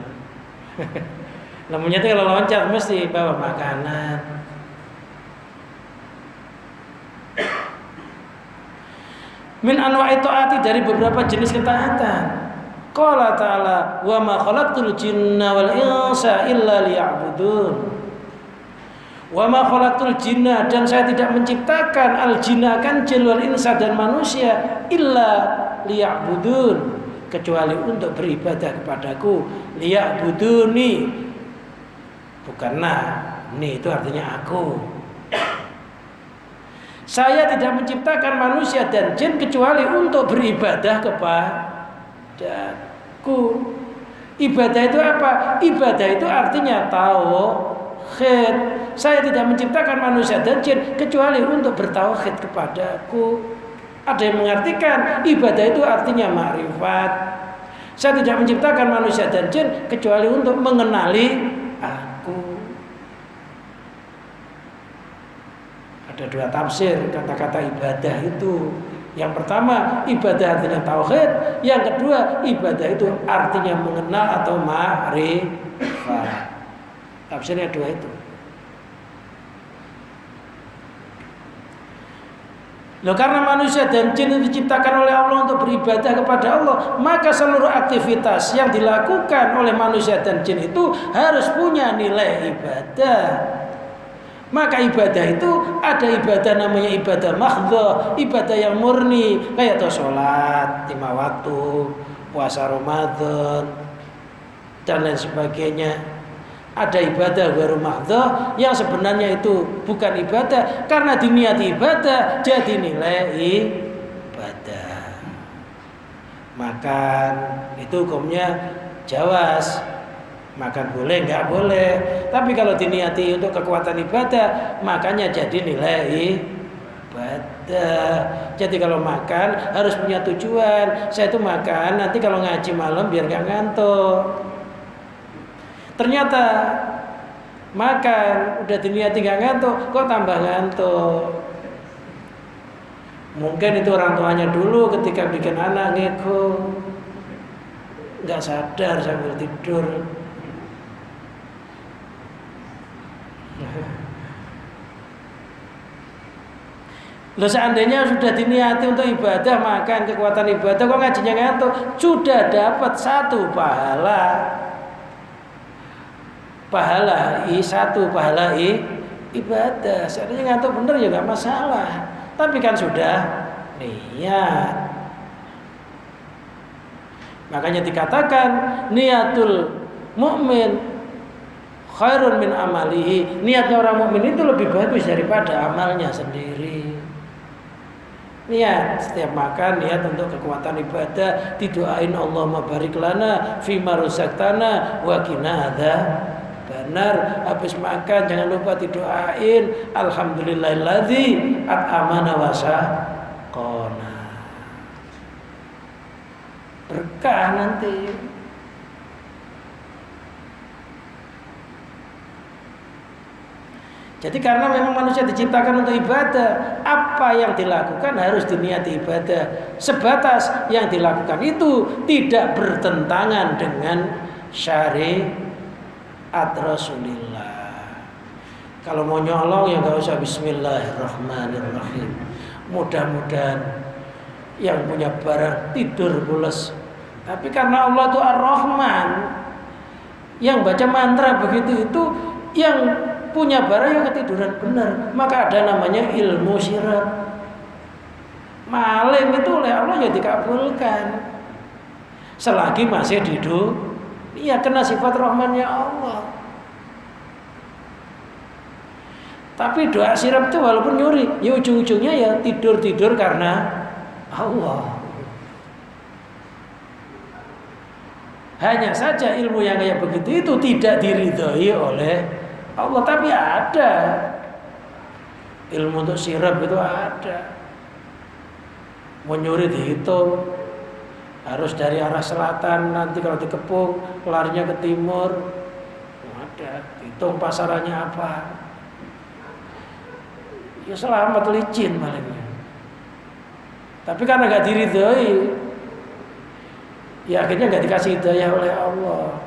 Namanya tuh kalau loncat mesti bawa makanan. Min anwa'i ta'ati, dari beberapa jenis ketaatan. Qala ta'ala wa ma khalaqtul jinna wal insa illa liya'budun. Wa ma khalaqtul jinna, dan saya tidak menciptakan al jinna kan jin wal insa dan manusia illa liya'budun, kecuali untuk beribadah kepadaku. Liya'buduni, bukan ni itu artinya aku. Saya tidak menciptakan manusia dan jin kecuali untuk beribadah kepadaku. Ibadah itu apa? Ibadah itu artinya tauhid. Saya tidak menciptakan manusia dan jin kecuali untuk bertauhid kepadaku. Ada yang mengartikan ibadah itu artinya ma'rifat. Saya tidak menciptakan manusia dan jin kecuali untuk mengenali aku. Ada 2 tafsir kata-kata ibadah itu. Yang pertama, ibadah artinya tauhid. Yang kedua, ibadah itu artinya mengenal atau ma'rifat. Tafsirnya 2 itu. Loh, karena manusia dan jin itu diciptakan oleh Allah untuk beribadah kepada Allah, maka seluruh aktivitas yang dilakukan oleh manusia dan jin itu harus punya nilai ibadah. Maka ibadah itu ada ibadah namanya ibadah mahdhah, ibadah yang murni, kayak sholat 5 waktu, puasa Ramadan dan lain sebagainya. Ada ibadah baru mahdhah yang sebenarnya itu bukan ibadah, karena diniati ibadah jadi nilai ibadah. Makan itu hukumnya jawaz, makan boleh nggak boleh, tapi kalau diniati untuk kekuatan ibadah makanya jadi nilai ibadah. Jadi kalau makan harus punya tujuan, saya itu makan nanti kalau ngaji malam biar nggak ngantuk. Ternyata makan udah diniati nggak ngantuk, kok tambah ngantuk. Mungkin itu orang tuanya dulu ketika bikin anak ngeko, nggak sadar sambil tidur. Loh, seandainya sudah diniati untuk ibadah, makan kekuatan ibadah, kok ngajinya ngantuk, sudah dapat 1 pahala. Pahala ibadah. Seandainya ngantuk bener ya nggak masalah. Tapi kan sudah niat. Makanya dikatakan niatul mukmin khairun min amalihi. Niatnya orang mukmin itu lebih bagus daripada amalnya sendiri. Niat setiap makan, niat untuk kekuatan ibadah, didoain Allahumma barik lana fima razaqtana wa qina adzabannar. Habis makan jangan lupa didoain alhamdulillahilladzi at'amana wa saqana. Berkah nanti. Jadi karena memang manusia diciptakan untuk ibadah, apa yang dilakukan harus diniati ibadah. Sebatas yang dilakukan itu tidak bertentangan dengan syariat Rasulullah. Kalau mau nyolong ya nggak usah Bismillahirrahmanirrahim. Mudah-mudahan yang punya barang tidur pules. Tapi karena Allah itu Ar-Rahman, yang baca mantra begitu itu yang punya barang yang ketiduran benar, maka ada namanya ilmu syirat. Maling itu oleh Allah ya dikabulkan selagi masih hidup, iya kena sifat rahmannya Allah. Tapi doa syirat itu walaupun nyuri, ya ujung-ujungnya ya tidur karena Allah. Hanya saja ilmu yang kayak begitu itu tidak diridhoi oleh Allah, tapi ada ilmu untuk sirap itu ada. Mau nyuri dihitung, harus dari arah selatan, nanti kalau dikepung larinya ke timur. Ada, hitung pasarannya apa. Ya selamat licin malingnya. Tapi karena gak diridhoi, ya akhirnya gak dikasih hidayah oleh Allah.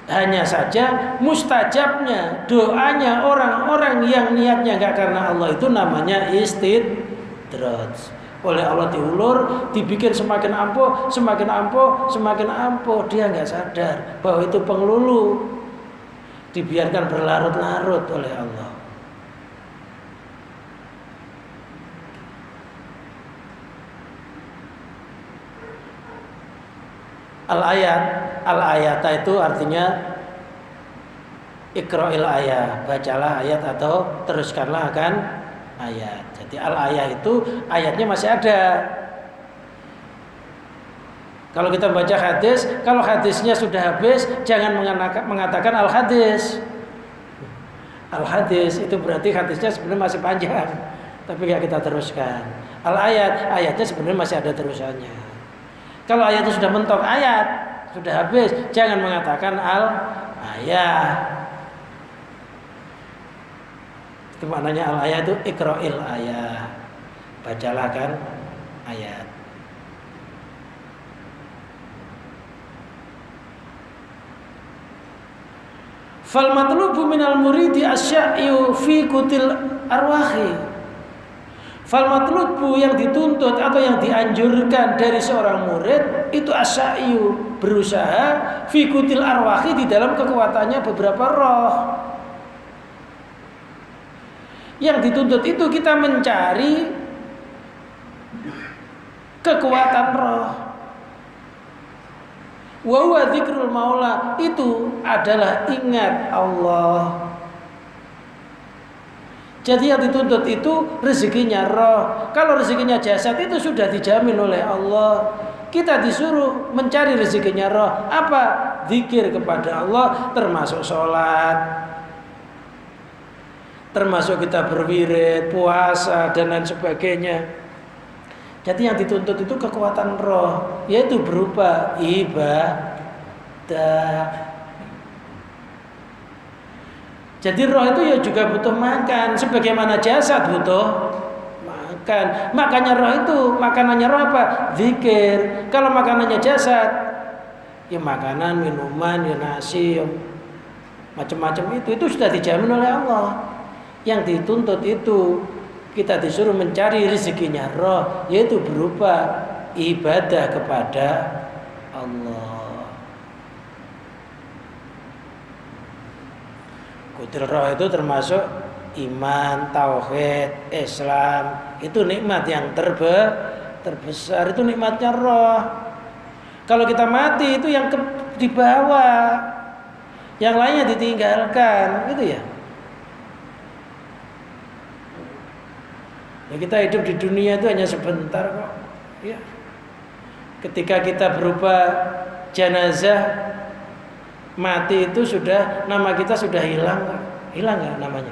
Hanya saja mustajabnya doanya orang-orang yang niatnya enggak karena Allah itu namanya istidraj. Oleh Allah diulur, dibikin semakin ampuh, dia enggak sadar bahwa itu pengelulu. Dibiarkan berlarut-larut oleh Allah. Al-ayat itu artinya iqra'il ayat, bacalah ayat atau teruskanlah akan ayat. Jadi al-ayat itu ayatnya masih ada. Kalau kita baca hadis, kalau hadisnya sudah habis jangan mengatakan al-hadis. Al-hadis itu berarti hadisnya sebenarnya masih panjang, tapi ya kita teruskan. Al-ayat, ayatnya sebenarnya masih ada terusannya. Kalau ayat itu sudah mentok ayat, sudah habis, jangan mengatakan al-ayat. Itu maknanya al-ayat itu iqra'il ayat. Bacalah kan ayat. Fal matlubu minal muridi asya'yu fi kutil arwahi Fal matlubu yang dituntut atau yang dianjurkan dari seorang murid itu asyayu, berusaha fi kutil arwahi, di dalam kekuatannya beberapa roh. Yang dituntut itu kita mencari kekuatan roh. Wa huwa dzikrul maula, itu adalah ingat Allah. Jadi yang dituntut itu rezekinya roh. Kalau rezekinya jasad itu sudah dijamin oleh Allah. Kita disuruh mencari rezekinya roh. Apa? Zikir kepada Allah, termasuk sholat, termasuk kita berwirid, puasa, dan lain sebagainya. Jadi yang dituntut itu kekuatan roh, yaitu berupa ibadah. Jadi roh itu ya juga butuh makan, sebagaimana jasad butuh makan. Makanya roh itu, makanannya roh apa? Zikir. Kalau makanannya jasad, ya makanan, minuman, ya nasi, ya macam-macam itu sudah dijamin oleh Allah. Yang dituntut itu kita disuruh mencari rezekinya roh, yaitu berupa ibadah kepada Allah. Kutil roh itu termasuk iman, tauhid, Islam. Itu nikmat yang terbesar, itu nikmatnya roh. Kalau kita mati itu yang di bawah, yang lainnya ditinggalkan, gitu ya. Ya kita hidup di dunia itu hanya sebentar kok. Ya. Ketika kita berupa jenazah, mati itu sudah, nama kita sudah hilang nggak namanya?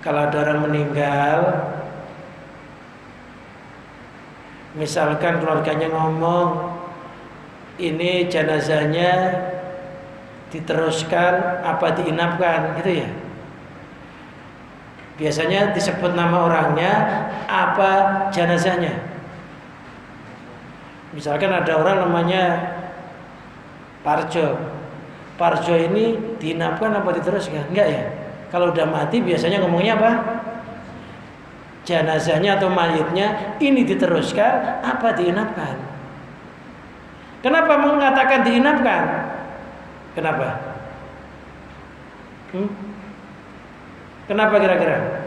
Kalau ada orang meninggal, misalkan keluarganya ngomong, ini jenazahnya diteruskan apa diinapkan, gitu ya. Biasanya disebut nama orangnya, apa jenazahnya. Misalkan ada orang namanya Parjo ini diinapkan apa diteruskan? Enggak ya. Kalau udah mati biasanya ngomongnya apa? Jenazahnya atau mayitnya ini diteruskan apa diinapkan? Kenapa mengatakan diinapkan? Kenapa? Kenapa kira-kira?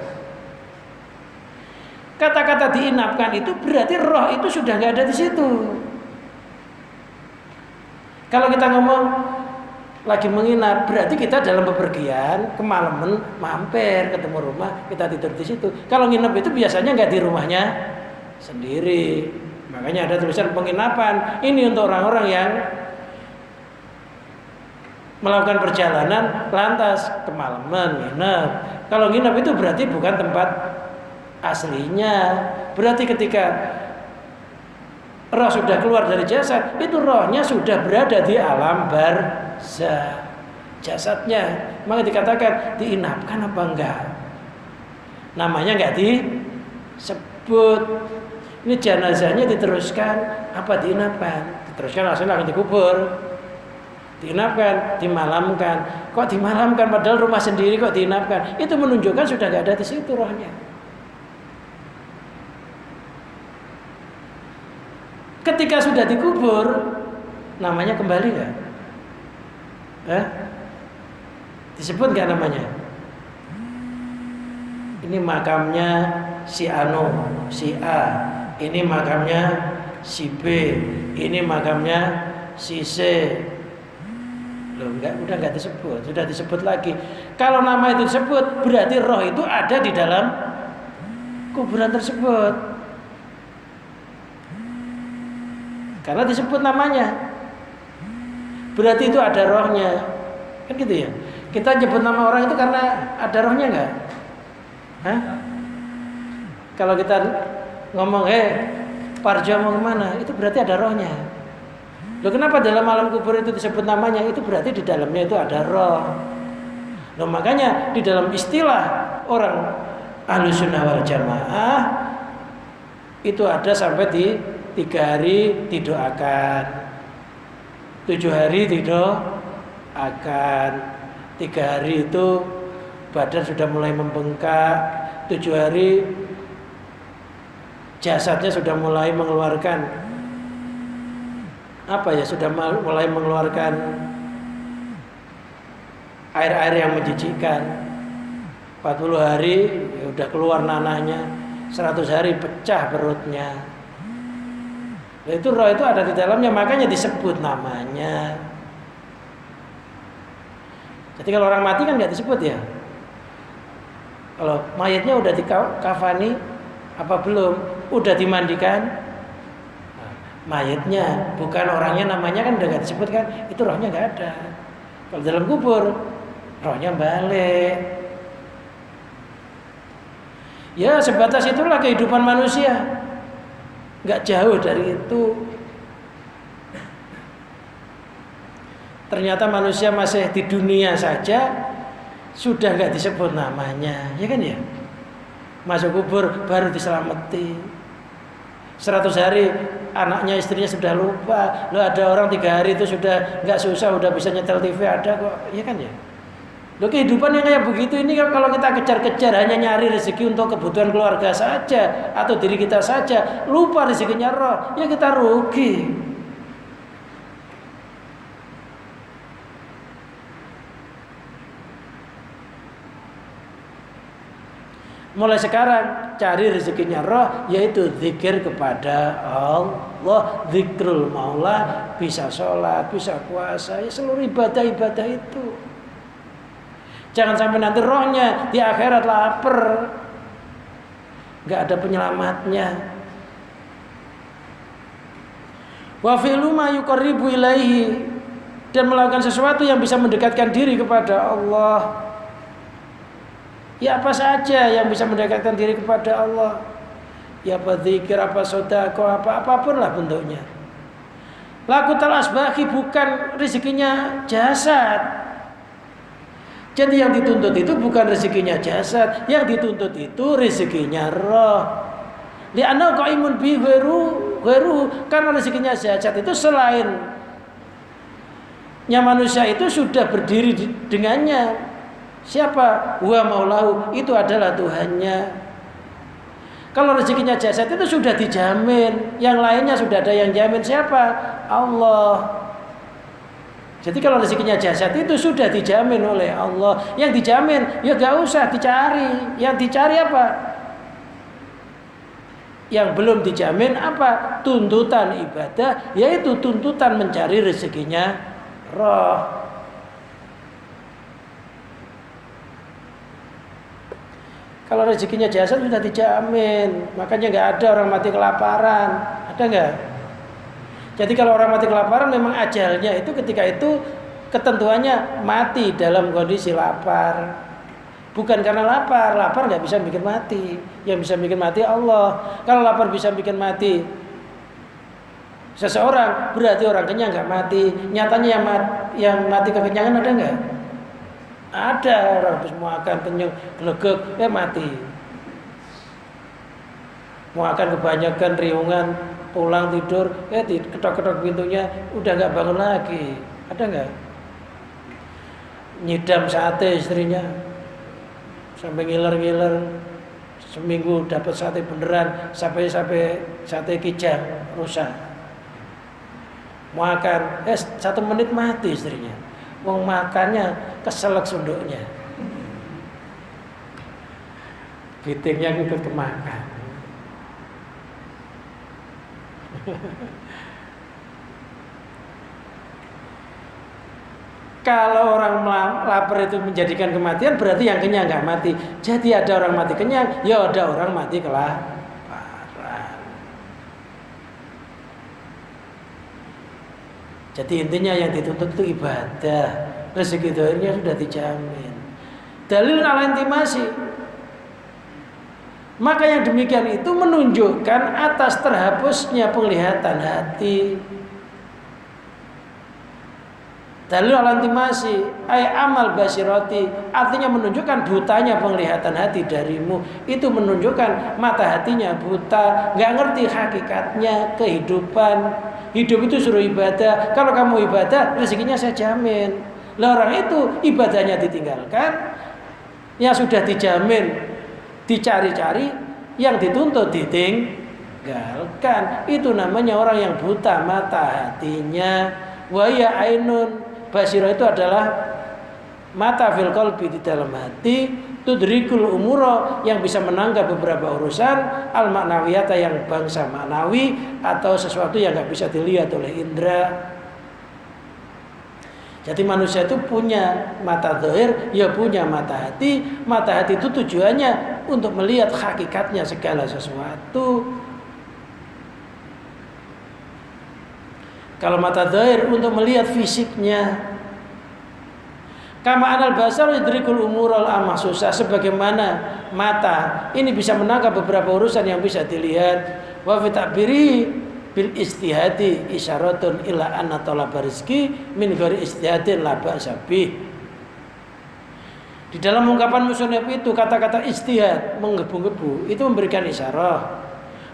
Kata-kata diinapkan itu berarti roh itu sudah nggak ada di situ. Kalau kita ngomong lagi menginap, berarti kita dalam bepergian, kemalaman, mampir ketemu rumah, kita tidur di situ. Kalau nginep itu biasanya nggak di rumahnya sendiri. Makanya ada tulisan penginapan. Ini untuk orang-orang yang melakukan perjalanan lantas kemalaman, nginep. Kalau nginep itu berarti bukan tempat aslinya. Berarti ketika roh sudah keluar dari jasad, itu rohnya sudah berada di alam barzah. Jasadnya, maka dikatakan diinapkan apa enggak? Namanya enggak disebut. Ini jenazahnya diteruskan apa diinapkan? Diteruskan langsung akan dikubur. Diinapkan, dimalamkan. Kok dimalamkan padahal rumah sendiri kok diinapkan? Itu menunjukkan sudah enggak ada di situ rohnya. Ketika sudah dikubur, namanya kembali nggak? Disebut nggak namanya? Ini makamnya si Anu, si A. Ini makamnya si B. Ini makamnya si C. Loh, udah nggak disebut, sudah disebut lagi. Kalau nama itu disebut, berarti roh itu ada di dalam kuburan tersebut. Karena disebut namanya, berarti itu ada rohnya, kan gitu ya. Kita nyebut nama orang itu karena ada rohnya nggak? Kalau kita ngomong, Parjo mau kemana? Itu berarti ada rohnya. Loh, kenapa dalam alam kubur itu disebut namanya? Itu berarti di dalamnya itu ada roh. Loh, makanya di dalam istilah orang Ahlussunnah wal Jamaah itu ada sampai di 3 hari didoakan, 7 hari didoakan, 3 hari itu badan sudah mulai membengkak, 7 hari jasadnya sudah mulai mengeluarkan sudah mulai mengeluarkan air-air yang menjijikkan. 40 hari ya udah keluar nanahnya, 100 hari pecah perutnya. Nah, itu roh itu ada di dalamnya, makanya disebut namanya. Jadi kalau orang mati kan nggak disebut ya. Kalau mayatnya udah dikafani apa belum? Udah dimandikan? Nah, mayatnya, bukan orangnya, namanya kan udah nggak disebut kan? Itu rohnya nggak ada. Kalau dalam kubur, rohnya balik. Ya sebatas itulah kehidupan manusia, nggak jauh dari itu. Ternyata manusia masih di dunia saja sudah nggak disebut namanya, ya kan ya? Masuk kubur baru diselamati. 100 hari anaknya istrinya sudah lupa. Lo ada orang 3 hari itu sudah nggak susah, udah bisa nyetel TV ada kok, ya kan ya? Lo kehidupan yang kayak begitu ini kalau kita kejar-kejar hanya nyari rezeki untuk kebutuhan keluarga saja atau diri kita saja, lupa rezekinya roh, ya kita rugi. Mulai sekarang cari rezekinya roh, yaitu zikir kepada Allah, zikrul maula, bisa sholat, bisa puasa, ya seluruh ibadah-ibadah itu. Jangan sampai nanti rohnya di akhirat lapar, nggak ada penyelamatnya. Wa fi'lu ma yuqarribu ilaihi, dan melakukan sesuatu yang bisa mendekatkan diri kepada Allah. Ya apa saja yang bisa mendekatkan diri kepada Allah. Ya apa zikir, apa sedekah, apapun lah bentuknya. Lakutal asbahi, bukan rezekinya jasad. Jadi yang dituntut itu bukan rezekinya jasad, yang dituntut itu rezekinya roh. Li'annahu qaimun bi ghairu, karena rezekinya jasad itu selain manusia itu sudah berdiri dengannya. Siapa? Huwa maulahu, itu adalah Tuhannya. Kalau rezekinya jasad itu sudah dijamin, yang lainnya sudah ada yang jamin. Siapa? Allah. Jadi kalau rezekinya jasad itu sudah dijamin oleh Allah. Yang dijamin ya gak usah dicari. Yang dicari apa? Yang belum dijamin apa? Tuntutan ibadah, yaitu tuntutan mencari rezekinya roh. Kalau rezekinya jasad sudah dijamin, makanya nggak ada orang mati kelaparan, ada nggak? Jadi kalau orang mati kelaparan memang ajalnya itu ketika itu ketentuannya mati dalam kondisi lapar, bukan karena lapar. Lapar nggak bisa bikin mati, yang bisa bikin mati Allah. Kalau lapar bisa bikin mati seseorang, berarti orang kenyang nggak mati. Nyatanya yang mati kekenyangan ada nggak? Ada orang habis makan kenyang gelegek mati. Makan kebanyakan riungan, pulang tidur ketok-ketok pintunya udah nggak bangun lagi. Ada nggak? Nyidam sate istrinya sampai ngiler-ngiler, seminggu dapat sate beneran, sampai sate kijang rusak. Makan 1 menit mati istrinya. Wong makannya keselak sunduknya, gitingnya ikut kemakan. Kalau orang lapar itu menjadikan kematian, berarti yang kenyang nggak mati. Jadi ada orang mati kenyang, ya ada orang mati kelaparan. Jadi intinya yang dituntut itu ibadah. Rezeki dohirnya sudah dijamin. Dalil ala intimasi. Maka yang demikian itu menunjukkan atas terhapusnya penglihatan hati. Dalil ala intimasi ay amal basirati, artinya menunjukkan butanya penglihatan hati darimu. Itu menunjukkan mata hatinya buta, nggak ngerti hakikatnya kehidupan. Hidup itu suruh ibadah. Kalau kamu ibadah, rezekinya saya jamin. Lah orang itu ibadahnya ditinggalkan, Yang sudah dijamin dicari-cari, yang dituntut ditinggalkan. Itu namanya orang yang buta mata hatinya. Wa ya ainun, basirah itu adalah mata fil qalbi, di dalam hati, tudrikul umuro, yang bisa menangkap beberapa urusan, al maknawiyata, yang bangsa maknawi, atau sesuatu yang nggak bisa dilihat oleh indera. Jadi manusia itu punya mata zahir, ya punya mata hati. Mata hati itu tujuannya untuk melihat hakikatnya segala sesuatu. Kalau mata zahir untuk melihat fisiknya. Kama anal basar yudrikul umurul amah, susah sebagaimana mata ini bisa menangkap beberapa urusan yang bisa dilihat. Wa fi ta'biri bil istihadi isyaratun ila anna talaba rizki min ghairi istihadin la ba'sa bih. Di dalam ungkapan musannaf itu kata-kata istihad, menggebu-gebu, itu memberikan isyarat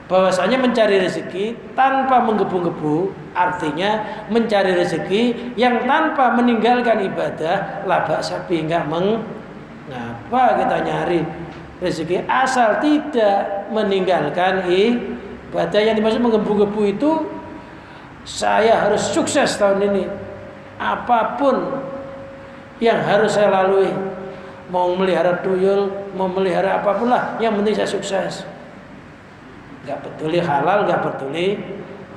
bahwasanya mencari rezeki tanpa menggebu-gebu, artinya mencari rezeki yang tanpa meninggalkan ibadah, la ba'sa bih, enggak mengapa kita nyari rezeki asal tidak meninggalkan ibadah. Yang dimaksud menggebu-gebu itu, saya harus sukses tahun ini, apapun yang harus saya lalui, mau melihara tuyul, mau melihara apapun lah, yang penting saya sukses. Gak peduli halal, gak peduli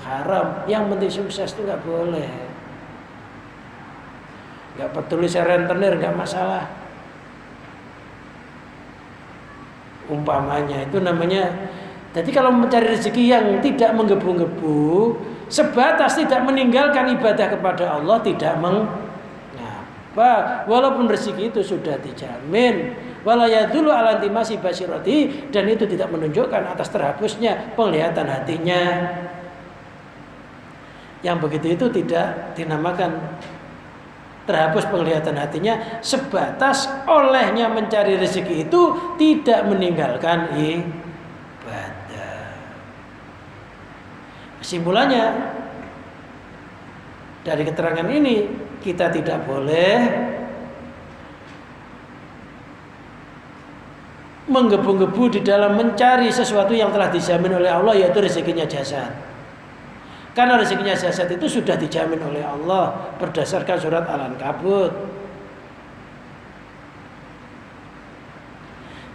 haram, yang penting sukses itu gak boleh. Gak peduli saya rentenir, gak masalah. Umpamanya itu namanya. Jadi kalau mencari rezeki yang tidak menggebu-gebu, sebatas tidak meninggalkan ibadah kepada Allah, tidak mengapa, walaupun rezeki itu sudah dijamin, wala yadullu ala intimasi basirati, dan itu tidak menunjukkan atas terhapusnya penglihatan hatinya. Yang begitu itu tidak dinamakan terhapus penglihatan hatinya, sebatas olehnya mencari rezeki itu tidak meninggalkan ibadah. Kesimpulannya dari keterangan ini, kita tidak boleh menggebu-gebu di dalam mencari sesuatu yang telah dijamin oleh Allah, yaitu rezekinya jasad. Karena rezekinya jasad itu sudah dijamin oleh Allah berdasarkan surat Al-Ankabut.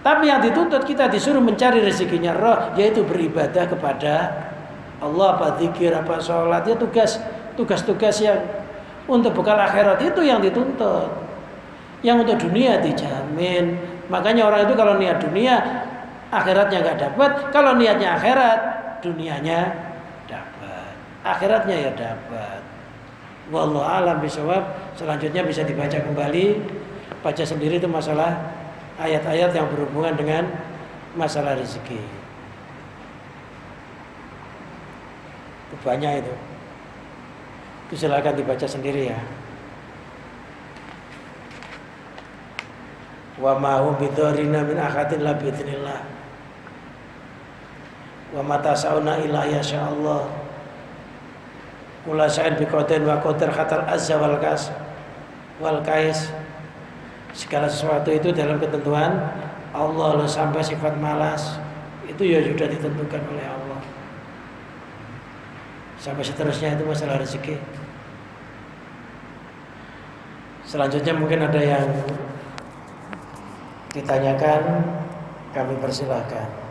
Tapi yang dituntut, kita disuruh mencari rezekinya roh, yaitu beribadah kepada Allah, apa zikir, apa sholat, ya tugas-tugas yang untuk bekal akhirat itu yang dituntut. Yang untuk dunia dijamin. Makanya orang itu kalau niat dunia, akhiratnya nggak dapat. Kalau niatnya akhirat, dunianya dapat, akhiratnya ya dapat. Wallahu a'lam bishawab. Selanjutnya bisa dibaca kembali, baca sendiri itu masalah ayat-ayat yang berhubungan dengan masalah rezeki. Itu banyak itu. Silakan dibaca sendiri ya. Wa ma hum bidzarrina min ahadin la bi'idznillah. Wa mata sauna illa yasha Allah. Kula sa'in biqadin wa qadar khatal azza wal kas wal kais. Segala sesuatu itu dalam ketentuan Allah. Sampai sifat malas itu ya sudah ditentukan oleh Allah. Sampai seterusnya itu masalah rezeki. Selanjutnya mungkin ada yang ditanyakan, kami persilahkan.